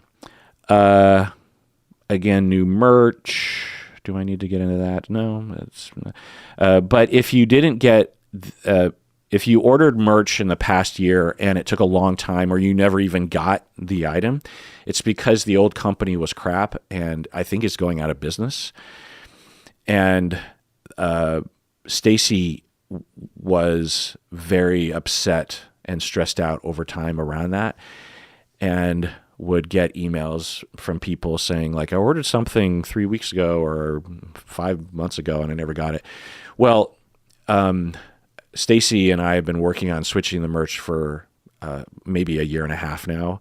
Again, new merch. Do I need to get into that? No. But if you didn't get, if you ordered merch in the past year and it took a long time, or you never even got the item, it's because the old company was crap and I think it's going out of business. And Stacy was very upset and stressed out over time around that, and would get emails from people saying like, I ordered something 3 weeks ago or 5 months ago and I never got it. Well, Stacy and I have been working on switching the merch for maybe a year and a half now.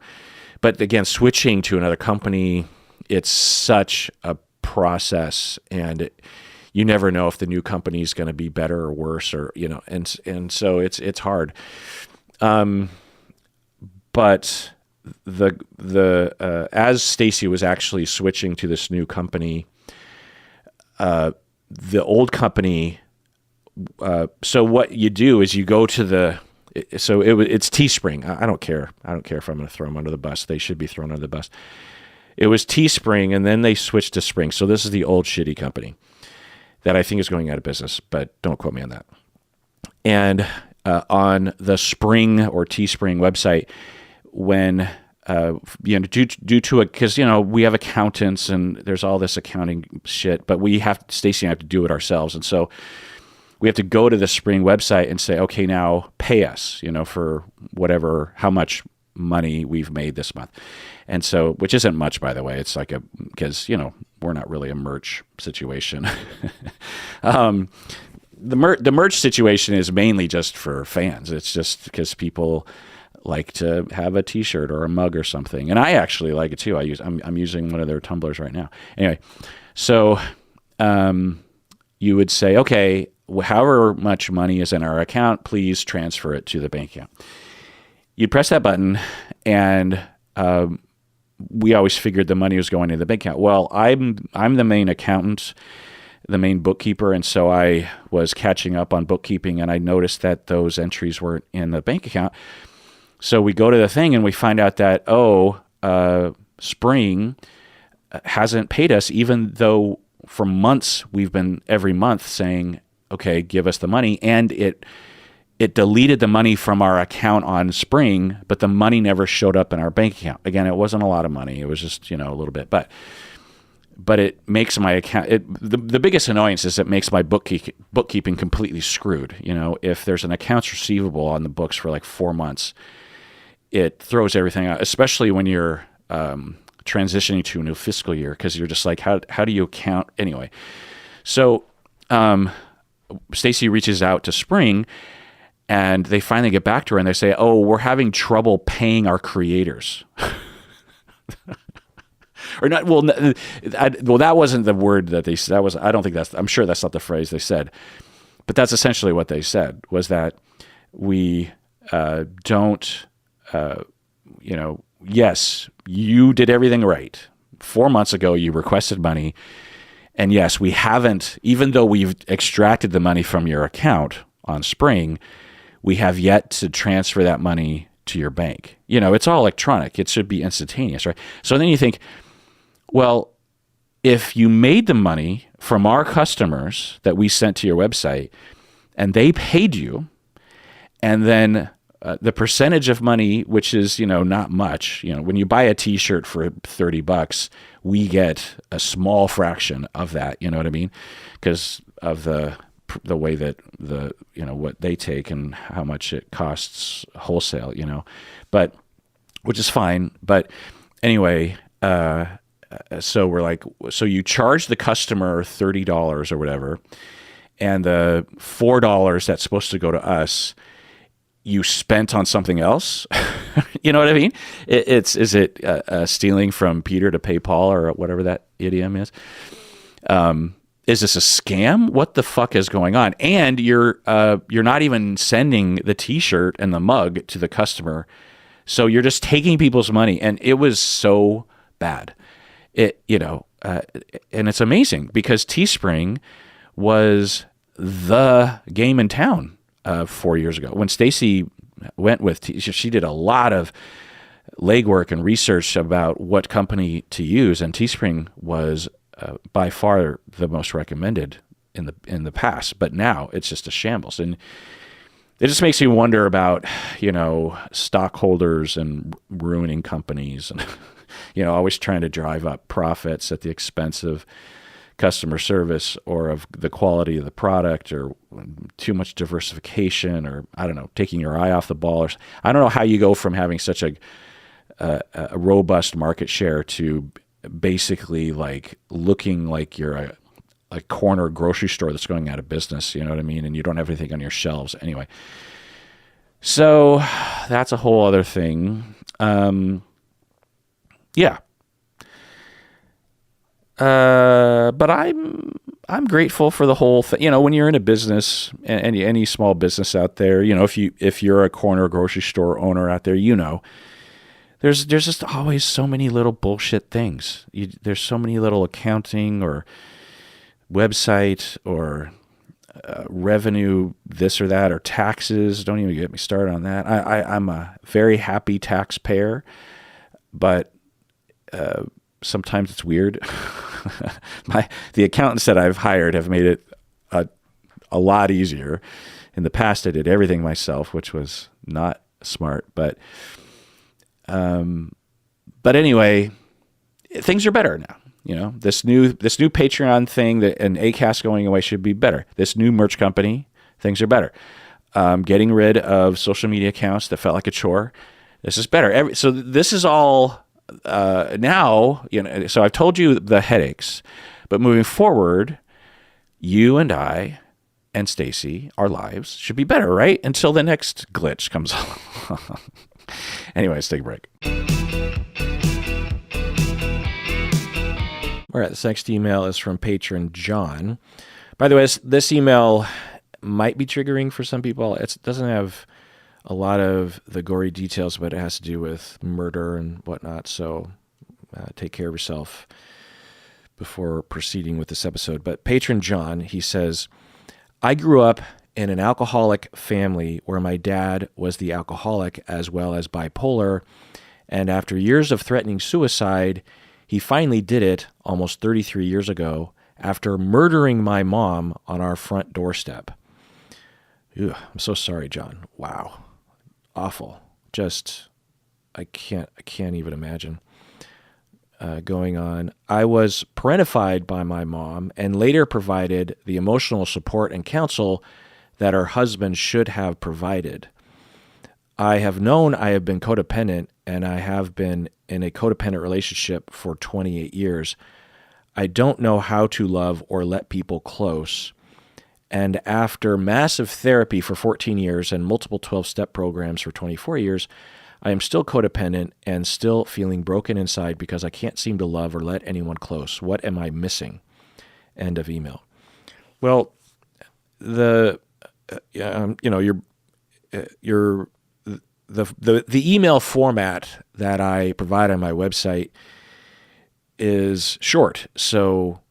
But again, switching to another company, it's such a process, and you never know if the new company is going to be better or worse, or and so it's hard. But the as Stacy was actually switching to this new company, the old company. So what you do is you go to it's Teespring. I don't care. I don't care if I'm going to throw them under the bus. They should be thrown under the bus. It was Teespring, and then they switched to Spring. So this is the old shitty company that I think is going out of business, but don't quote me on that. And on the Spring or Teespring website, when due to it, because we have accountants and there's all this accounting shit, but Stacy and I have to do it ourselves, and so we have to go to the Spring website and say, okay, now pay us, for how much money we've made this month. And so, which isn't much, by the way. It's like because, we're not really a merch situation. The merch situation is mainly just for fans. It's just because people like to have a T-shirt or a mug or something, and I actually like it too. I'm using one of their tumblers right now. Anyway, so you would say, okay, however much money is in our account, please transfer it to the bank account. You'd press that button, and we always figured the money was going to the bank account. Well, I'm the main accountant, the main bookkeeper, and so I was catching up on bookkeeping, and I noticed that those entries weren't in the bank account. So we go to the thing, and we find out that, Spring hasn't paid us, even though for months we've been every month saying, okay, give us the money, and it deleted the money from our account on Spring, but the money never showed up in our bank account. Again, it wasn't a lot of money. It was just, a little bit, but it makes my account, the biggest annoyance is it makes my bookkeeping completely screwed. If there's an accounts receivable on the books for like 4 months, it throws everything out, especially when you're transitioning to a new fiscal year, because you're just like, how do you account? Anyway, so Stacy reaches out to Spring, and they finally get back to her, and they say, we're having trouble paying our creators. Or not? Well, that wasn't the word that they said. I'm sure that's not the phrase they said, but that's essentially what they said, was that we don't, yes, you did everything right. 4 months ago, you requested money, and yes, we haven't, even though we've extracted the money from your account on Spring, we have yet to transfer that money to your bank. It's all electronic. It should be instantaneous, right? So then you think, well, if you made the money from our customers that we sent to your website and they paid you, and then the percentage of money, which is, not much, when you buy a T-shirt for $30, we get a small fraction of that, you know what I mean? Because of the way that what they take and how much it costs wholesale, but which is fine. But anyway, so we're like, so you charge the customer $30 or whatever, and the $4 that's supposed to go to us, you spent on something else. You know what I mean? Is it stealing from Peter to pay Paul, or whatever that idiom is? Is this a scam? What the fuck is going on? And you're not even sending the T-shirt and the mug to the customer, so you're just taking people's money, and it was so bad. And it's amazing because Teespring was the game in town 4 years ago. When Stacy went with, she did a lot of legwork and research about what company to use, and Teespring was by far the most recommended in the past. But now it's just a shambles, and it just makes me wonder about stockholders and ruining companies, and always trying to drive up profits at the expense of customer service or of the quality of the product, or too much diversification, or I don't know, taking your eye off the ball. Or I don't know how you go from having such a robust market share to basically like looking like you're a corner grocery store that's going out of business. You know what I mean? And you don't have anything on your shelves anyway. So that's a whole other thing. Yeah. But I'm grateful for the whole thing. When you're in a business, any small business out there, if you're a corner grocery store owner out there, there's just always so many little bullshit things. There's so many little accounting or website or revenue, this or that, or taxes. Don't even get me started on that. I'm a very happy taxpayer, but sometimes it's weird. The accountants that I've hired have made it a lot easier. In the past, I did everything myself, which was not smart. But anyway, things are better now. This new Patreon thing and Acast going away should be better. This new merch company, things are better. Getting rid of social media accounts that felt like a chore. This is better. So this is all now, so I've told you the headaches, but moving forward, you and I and Stacy, our lives should be better, right? Until the next glitch comes along. Anyway, let's take a break. All right, this next email is from patron John. By the way, this email might be triggering for some people. It doesn't have a lot of the gory details, but it has to do with murder and whatnot. So take care of yourself before proceeding with this episode. But patron John, he says, I grew up in an alcoholic family where my dad was the alcoholic as well as bipolar. And after years of threatening suicide, he finally did it almost 33 years ago after murdering my mom on our front doorstep. Ew, I'm so sorry, John. Wow. Awful. Just, I can't even imagine going on. I was parentified by my mom and later provided the emotional support and counsel that her husband should have provided. I have known I have been codependent, and I have been in a codependent relationship for 28 years. I don't know how to love or let people close. And after massive therapy for 14 years and multiple 12-step programs for 24 years, I am still codependent and still feeling broken inside because I can't seem to love or let anyone close. What am I missing? End of email. Well, the email format that I provide on my website is short, so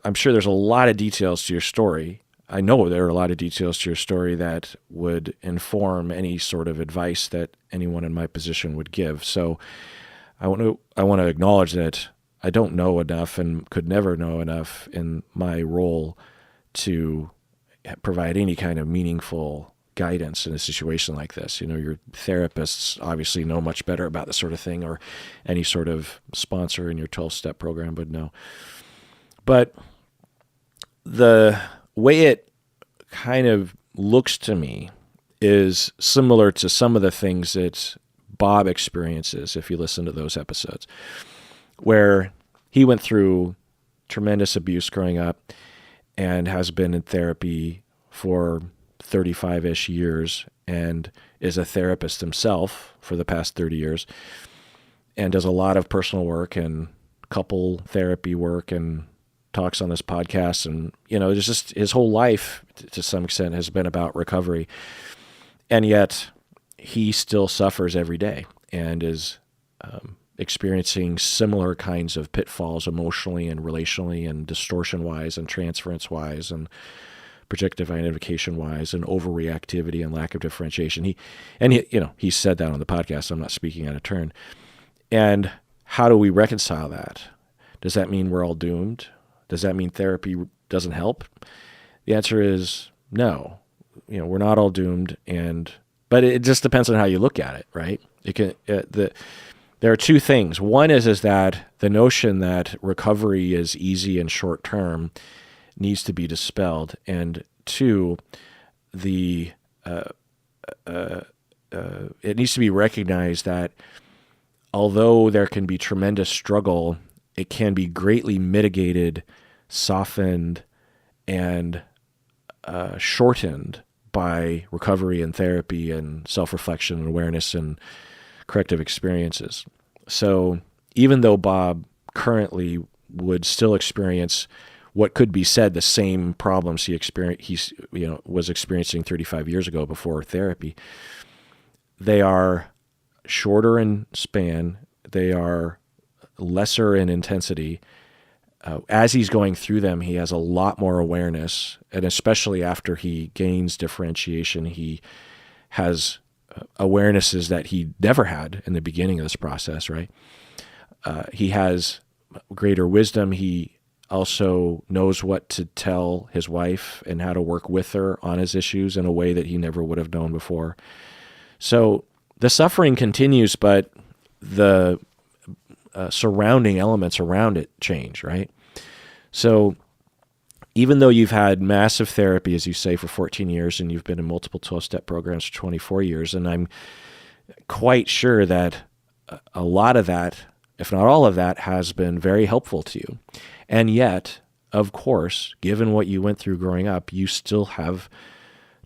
I'm sure there's a lot of details to your story. I know there are a lot of details to your story that would inform any sort of advice that anyone in my position would give. So I want to acknowledge that I don't know enough and could never know enough in my role to provide any kind of meaningful guidance in a situation like this. Your therapists obviously know much better about this sort of thing, or any sort of sponsor in your 12-step program would know. But the way it kind of looks to me is similar to some of the things that Bob experiences if you listen to those episodes, where he went through tremendous abuse growing up and has been in therapy for 35-ish years and is a therapist himself for the past 30 years and does a lot of personal work and couple therapy work and talks on this podcast. And, there's just his whole life to some extent has been about recovery. And yet he still suffers every day and is experiencing similar kinds of pitfalls emotionally and relationally and distortion-wise and transference-wise and projective identification-wise and overreactivity and lack of differentiation. He said that on the podcast. So I'm not speaking out of turn. And how do we reconcile that? Does that mean we're all doomed? Does that mean therapy doesn't help? The answer is no. We're not all doomed, but it just depends on how you look at it, right? There are two things. One is that the notion that recovery is easy and short term needs to be dispelled, and two, it needs to be recognized that although there can be tremendous struggle, it can be greatly mitigated, softened, and shortened by recovery and therapy and self-reflection and awareness and corrective experiences. So even though Bob currently would still experience what could be said the same problems he was experiencing 35 years ago before therapy, they are shorter in span, they are lesser in intensity. As he's going through them, he has a lot more awareness, and especially after he gains differentiation, he has awarenesses that he never had in the beginning of this process, right? He has greater wisdom. He also knows what to tell his wife and how to work with her on his issues in a way that he never would have known before. So the suffering continues, but the surrounding elements around it change, right? So even though you've had massive therapy, as you say, for 14 years, and you've been in multiple 12-step programs for 24 years, and I'm quite sure that a lot of that, if not all of that, has been very helpful to you. And yet, of course, given what you went through growing up, you still have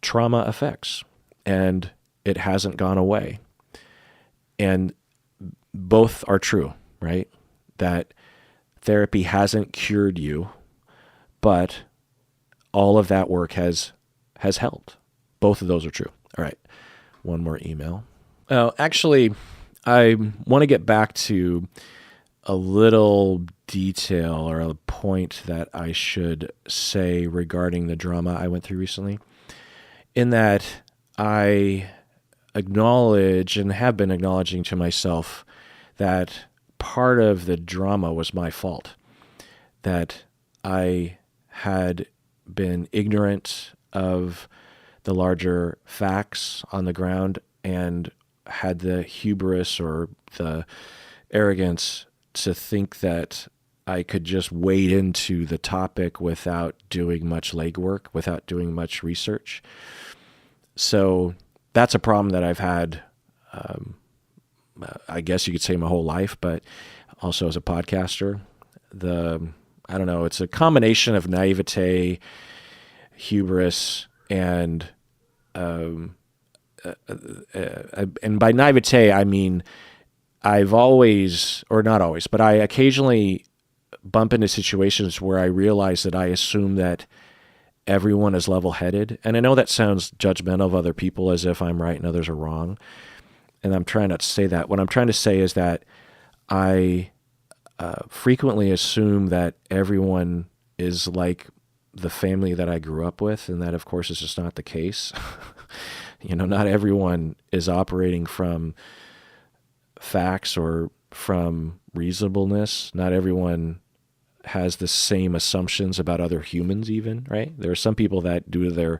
trauma effects, and it hasn't gone away. And both are true, right? That therapy hasn't cured you, but all of that work has helped. Both of those are true. All right, one more email. Actually, I want to get back to a little detail or a point that I should say regarding the drama I went through recently, in that I acknowledge and have been acknowledging to myself that part of the drama was my fault, that I had been ignorant of the larger facts on the ground and had the hubris or the arrogance to think that I could just wade into the topic without doing much legwork, without doing much research. So that's a problem that I've had, I guess you could say my whole life, but also as a podcaster. I don't know, it's a combination of naivete, hubris, and by naivete, I mean I've always, or not always, but I occasionally bump into situations where I realize that I assume that everyone is level-headed. And I know that sounds judgmental of other people, as if I'm right and others are wrong. And I'm trying not to say that. What I'm trying to say is that I frequently assume that everyone is like the family that I grew up with, and that, of course, is just not the case. Not everyone is operating from facts or from reasonableness. Not everyone has the same assumptions about other humans even, right? There are some people that, due to their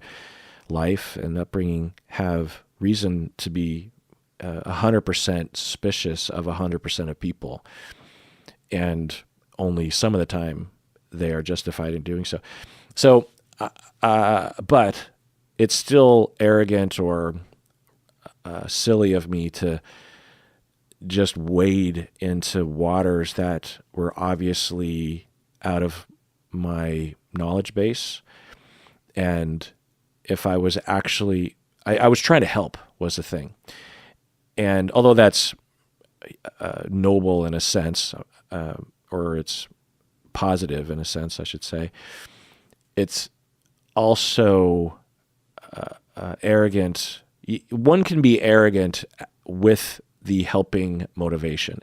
life and upbringing, have reason to be 100% suspicious of 100% of people. And only some of the time they are justified in doing so. So, but it's still arrogant or silly of me to just wade into waters that were obviously out of my knowledge base. And if I was actually, I was trying to help was the thing. And although that's noble in a sense, or it's positive in a sense, I should say, it's also arrogant. One can be arrogant with the helping motivation.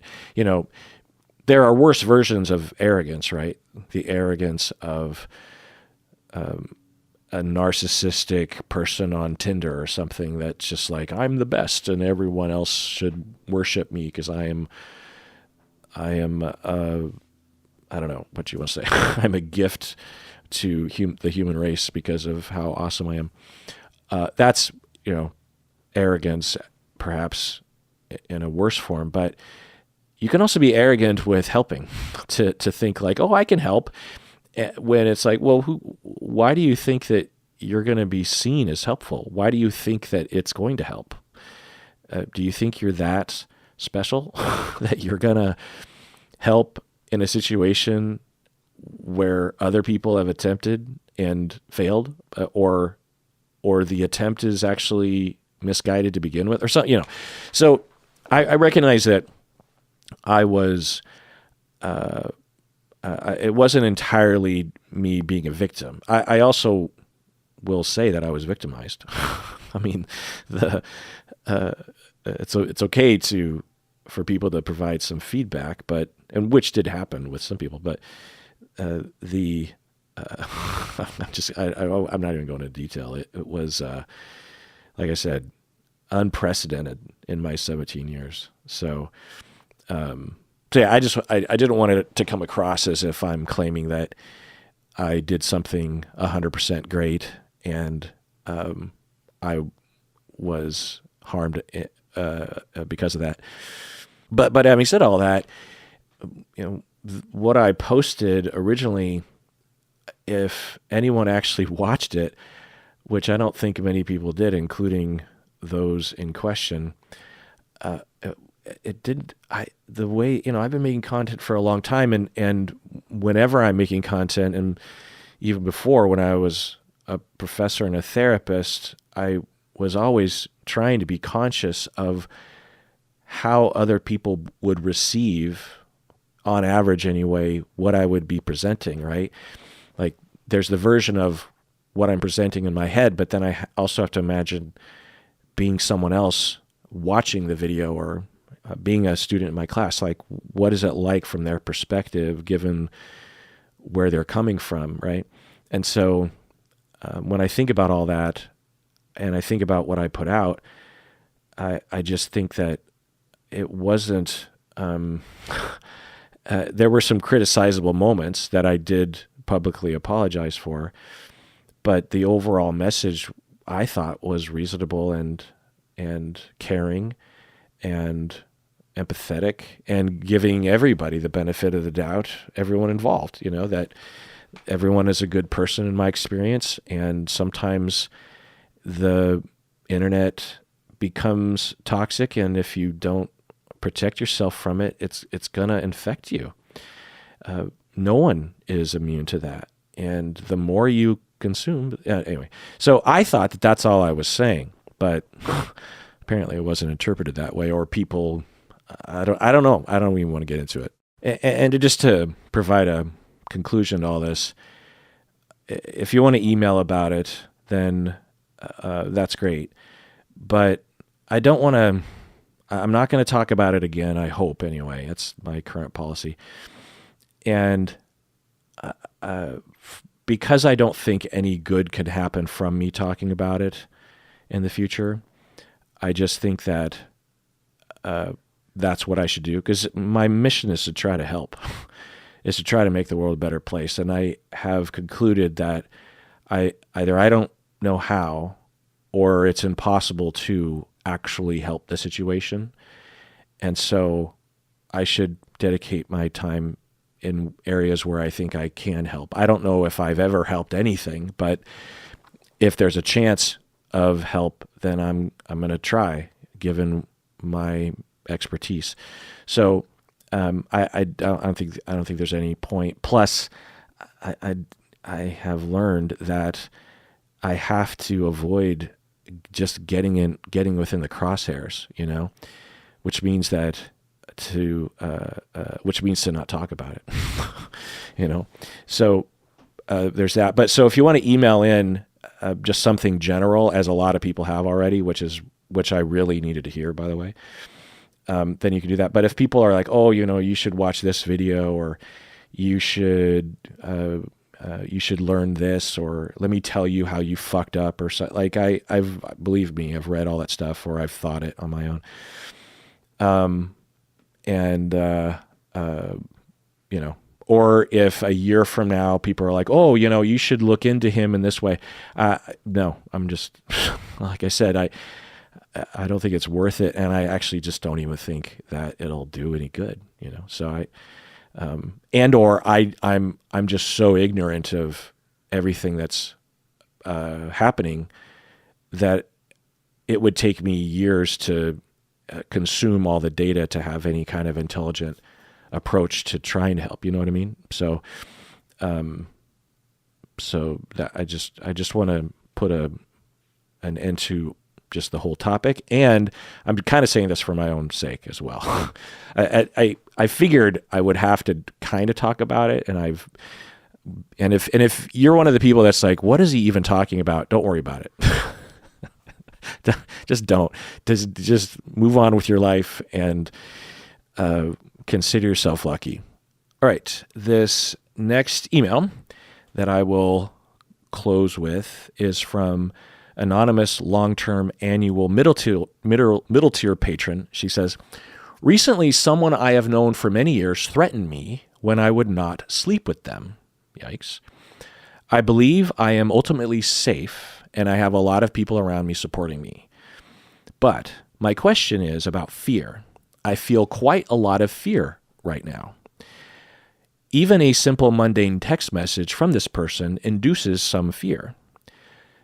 There are worse versions of arrogance, right? The arrogance of a narcissistic person on Tinder or something that's just like, I'm the best and everyone else should worship me because I am I don't know what you want to say. I'm a gift to the human race because of how awesome I am. That's, arrogance, perhaps in a worse form, but you can also be arrogant with helping, to think like, oh, I can help, when it's like, well, why do you think that you're going to be seen as helpful? Why do you think that it's going to help? Do you think you're that special that you're going to help in a situation where other people have attempted and failed, or the attempt is actually misguided to begin with, or something, So I recognize that I was, it wasn't entirely me being a victim. I also will say that I was victimized. I mean, it's okay for people to provide some feedback, and which did happen with some people, but I'm not even going into detail. It was, like I said, unprecedented in my 17 years. So yeah, I didn't want it to come across as if I'm claiming that I did something 100% great and I was harmed because of that. But having said all that, what I posted originally, if anyone actually watched it, which I don't think many people did, including those in question, it didn't. The way, I've been making content for a long time, and whenever I'm making content, and even before when I was a professor and a therapist, I was always trying to be conscious of how other people would receive, on average anyway, what I would be presenting, right? Like there's the version of what I'm presenting in my head, but then I also have to imagine being someone else watching the video, or being a student in my class. Like, what is it like from their perspective, given where they're coming from, right? And so when I think about all that, and I think about what I put out, I just think that it wasn't, there were some criticizable moments that I did publicly apologize for, but the overall message I thought was reasonable and caring and empathetic, and giving everybody the benefit of the doubt, everyone involved, that everyone is a good person in my experience. And sometimes the internet becomes toxic, and if you don't protect yourself from it, it's gonna infect you. No one is immune to that, and the more you consume, anyway. So I thought that that's all I was saying, but apparently it wasn't interpreted that way, or people. I don't know. I don't even want to get into it. And just to provide a conclusion to all this, if you want to email about it, then that's great. But I'm not going to talk about it again, I hope anyway. It's my current policy. And because I don't think any good could happen from me talking about it in the future, I just think that that's what I should do, because my mission is to try to help, is to try to make the world a better place. And I have concluded that I don't know how, or it's impossible to actually help the situation. And so I should dedicate my time in areas where I think I can help. I don't know if I've ever helped anything, but if there's a chance of help, then I'm going to try, given my expertise. So I don't think there's any point. Plus, I have learned that I have to avoid just getting within the crosshairs, which means to not talk about it, So there's that. But so if you want to email in just something general, as a lot of people have already, which I really needed to hear, by the way, then you can do that. But if people are like, oh, you should watch this video, or you should learn this, or let me tell you how you fucked up, or so, like believe me, I've read all that stuff, or I've thought it on my own. Or if a year from now people are like, oh, you should look into him in this way. No, I'm just, like I said, I don't think it's worth it. And I actually just don't even think that it'll do any good, so I'm just so ignorant of everything that's happening that it would take me years to consume all the data to have any kind of intelligent approach to trying to help. You know what I mean? So, so that I just want to put an end to just the whole topic, and I'm kind of saying this for my own sake as well. I figured I would have to kind of talk about it, and if you're one of the people that's like, what is he even talking about? Don't worry about it. Just don't. Just move on with your life and consider yourself lucky. All right, this next email that I will close with is from anonymous long-term annual middle tier patron. She says, recently someone I have known for many years threatened me when I would not sleep with them. Yikes. I believe I am ultimately safe and I have a lot of people around me supporting me. But my question is about fear. I feel quite a lot of fear right now. Even a simple mundane text message from this person induces some fear.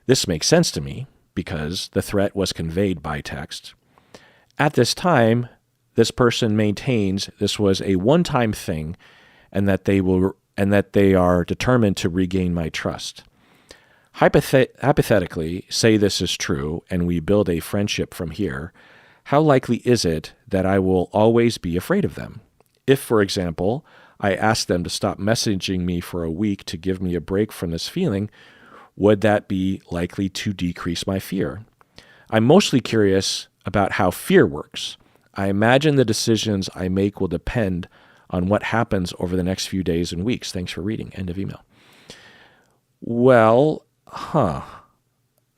This makes sense to me because the threat was conveyed by text. At this time, this person maintains this was a one-time thing and that they are determined to regain my trust. Hypothetically, say this is true and we build a friendship from here. How likely is it that I will always be afraid of them? If, for example, I ask them to stop messaging me for a week to give me a break from this feeling, would that be likely to decrease my fear? I'm mostly curious about how fear works. I imagine the decisions I make will depend on what happens over the next few days and weeks. Thanks for reading. End of email. Well,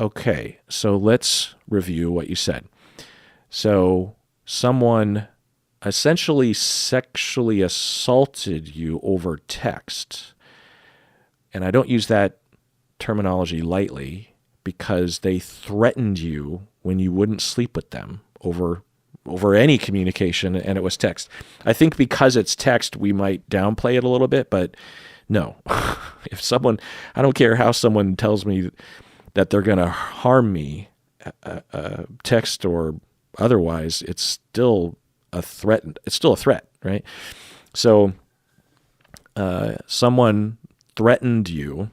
okay, so let's review what you said. So someone essentially sexually assaulted you over text. And I don't use that terminology lightly because they threatened you when you wouldn't sleep with them over any communication, and it was text. I think because it's text, we might downplay it a little bit, but no. If someone, I don't care how someone tells me that they're going to harm me, text or otherwise, it's still a threat. It's still a threat, right? So someone threatened you,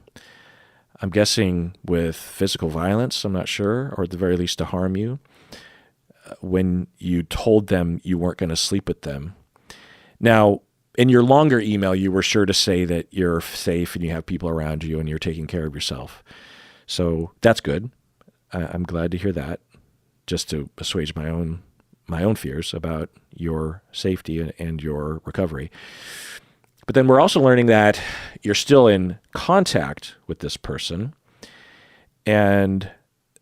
I'm guessing with physical violence, I'm not sure, or at the very least to harm you, when you told them you weren't going to sleep with them. Now, in your longer email, you were sure to say that you're safe and you have people around you and you're taking care of yourself. So that's good. I'm glad to hear that, just to assuage my own fears about your safety and your recovery. But then we're also learning that you're still in contact with this person and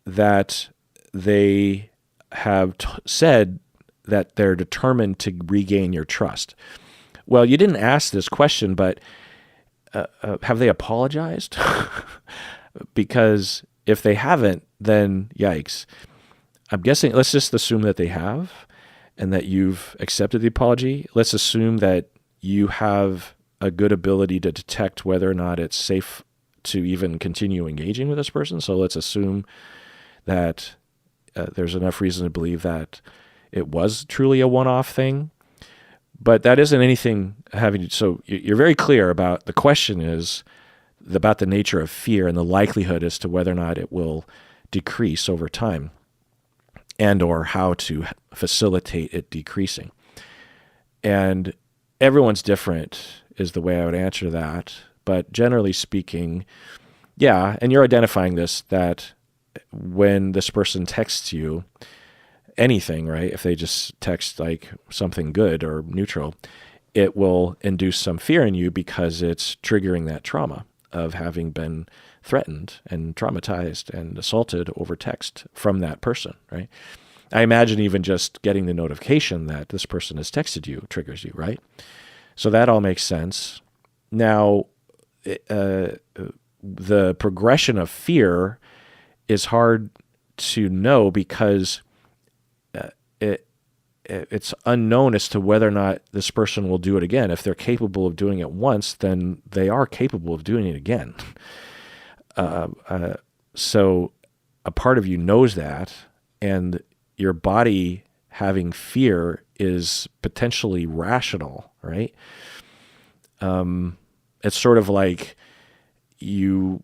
that they have said that they're determined to regain your trust. Well, you didn't ask this question, but have they apologized? Because if they haven't, then yikes. I'm guessing, let's just assume that they have and that you've accepted the apology. Let's assume that you have a good ability to detect whether or not it's safe to even continue engaging with this person. So let's assume that there's enough reason to believe that it was truly a one-off thing. But that isn't anything having to, so you're very clear about the question is about the nature of fear and the likelihood as to whether or not it will decrease over time and or how to facilitate it decreasing. And everyone's different is the way I would answer that. But generally speaking, yeah, and you're identifying this, that when this person texts you anything, right, if they just text like something good or neutral, it will induce some fear in you because it's triggering that trauma of having been threatened and traumatized and assaulted over text from that person, right? I imagine even just getting the notification that this person has texted you triggers you, right? So that all makes sense. Now, the progression of fear is hard to know because it's unknown as to whether or not this person will do it again. If they're capable of doing it once, then they are capable of doing it again. So a part of you knows that, and your body having fear is potentially rational, right? It's sort of like you're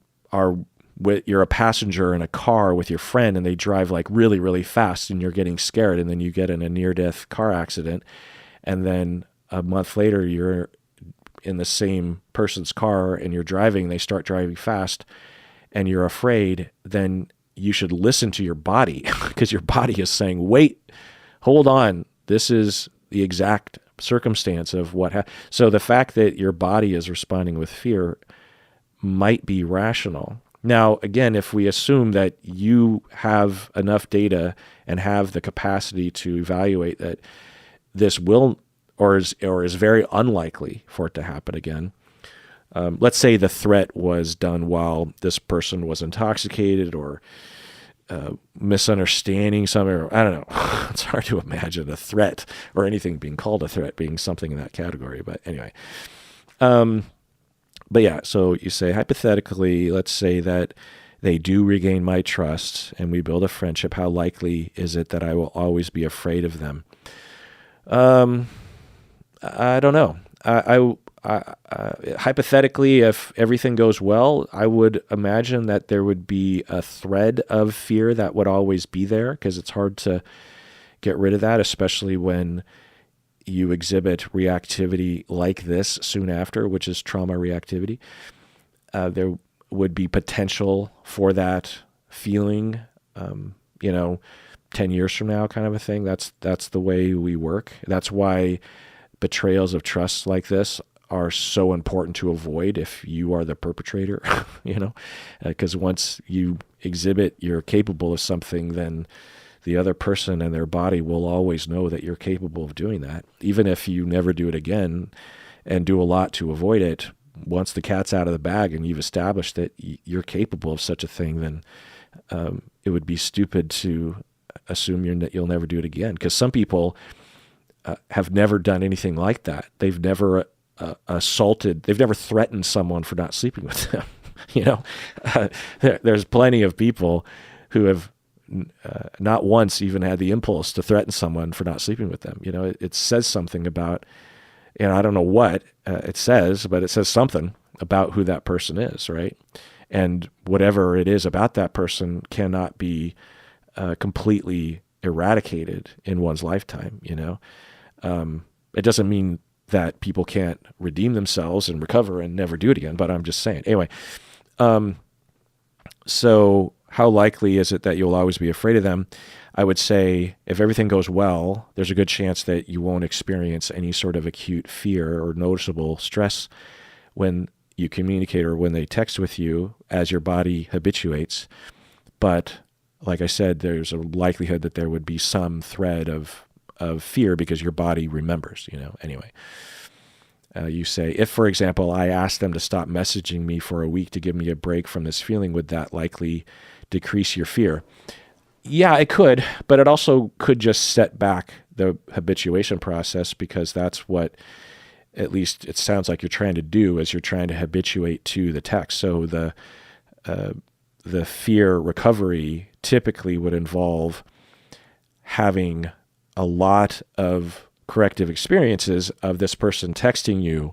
a passenger in a car with your friend and they drive like really, really fast and you're getting scared, and then you get in a near-death car accident, and then a month later you're in the same person's car and you're driving, they start driving fast and you're afraid, then you should listen to your body because your body is saying, wait, hold on, this is the exact circumstance of what happened. So the fact that your body is responding with fear might be rational. Now, again, if we assume that you have enough data and have the capacity to evaluate that this will or is very unlikely for it to happen again, let's say the threat was done while this person was intoxicated or misunderstanding something, or I don't know. It's hard to imagine a threat or anything being called a threat being something in that category. But anyway, but yeah, so you say hypothetically, let's say that they do regain my trust and we build a friendship, how likely is it that I will always be afraid of them? I don't know. Hypothetically, if everything goes well, I would imagine that there would be a thread of fear that would always be there, because it's hard to get rid of that, especially when you exhibit reactivity like this soon after, which is trauma reactivity. There would be potential for that feeling, 10 years from now kind of a thing. That's the way we work. That's why betrayals of trust like this are so important to avoid if you are the perpetrator, because once you exhibit you're capable of something, then the other person and their body will always know that you're capable of doing that. Even if you never do it again and do a lot to avoid it, once the cat's out of the bag and you've established that you're capable of such a thing, then it would be stupid to assume you'll never do it again. Because some people have never done anything like that. They've never assaulted, they've never threatened someone for not sleeping with them. There's plenty of people who have not once even had the impulse to threaten someone for not sleeping with them. It says something about, I don't know what it says, but it says something about who that person is, right? And whatever it is about that person cannot be completely eradicated in one's lifetime. It doesn't mean that people can't redeem themselves and recover and never do it again, but I'm just saying. Anyway, so how likely is it that you'll always be afraid of them? I would say if everything goes well, there's a good chance that you won't experience any sort of acute fear or noticeable stress when you communicate or when they text with you, as your body habituates. But like I said, there's a likelihood that there would be some thread of fear because your body remembers, anyway. You say, if, for example, I asked them to stop messaging me for a week to give me a break from this feeling, would that likely decrease your fear? Yeah, it could, but it also could just set back the habituation process, because that's what, at least it sounds like you're trying to do, is you're trying to habituate to the text. So the fear recovery typically would involve having a lot of corrective experiences of this person texting you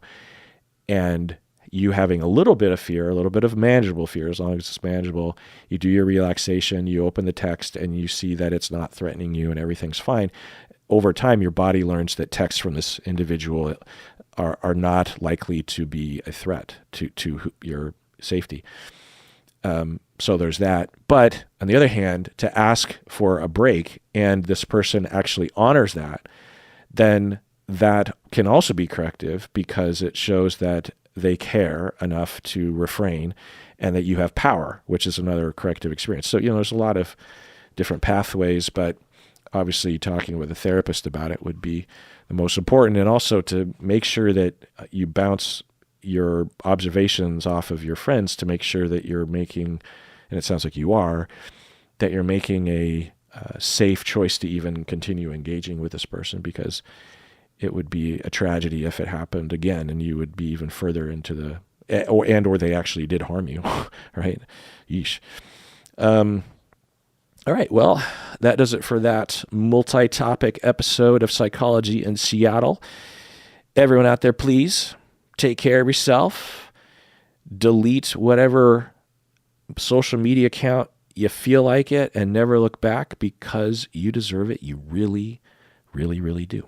and you having a little bit of fear, a little bit of manageable fear, as long as it's manageable. You do your relaxation, you open the text, and you see that it's not threatening you and everything's fine. Over time, your body learns that texts from this individual are not likely to be a threat to your safety. So there's that. But on the other hand, to ask for a break and this person actually honors that, then that can also be corrective, because it shows that they care enough to refrain and that you have power, which is another corrective experience. So, there's a lot of different pathways, but obviously talking with a therapist about it would be the most important. And also to make sure that you bounce your observations off of your friends to make sure that you're making, and it sounds like you are, that you're making a safe choice to even continue engaging with this person, because it would be a tragedy if it happened again and you would be even further into the, or they actually did harm you, right? Yeesh. All right, well, that does it for that multi-topic episode of Psychology in Seattle. Everyone out there, please take care of yourself. Delete whatever social media account you feel like it and never look back, because you deserve it. You really, really, really do.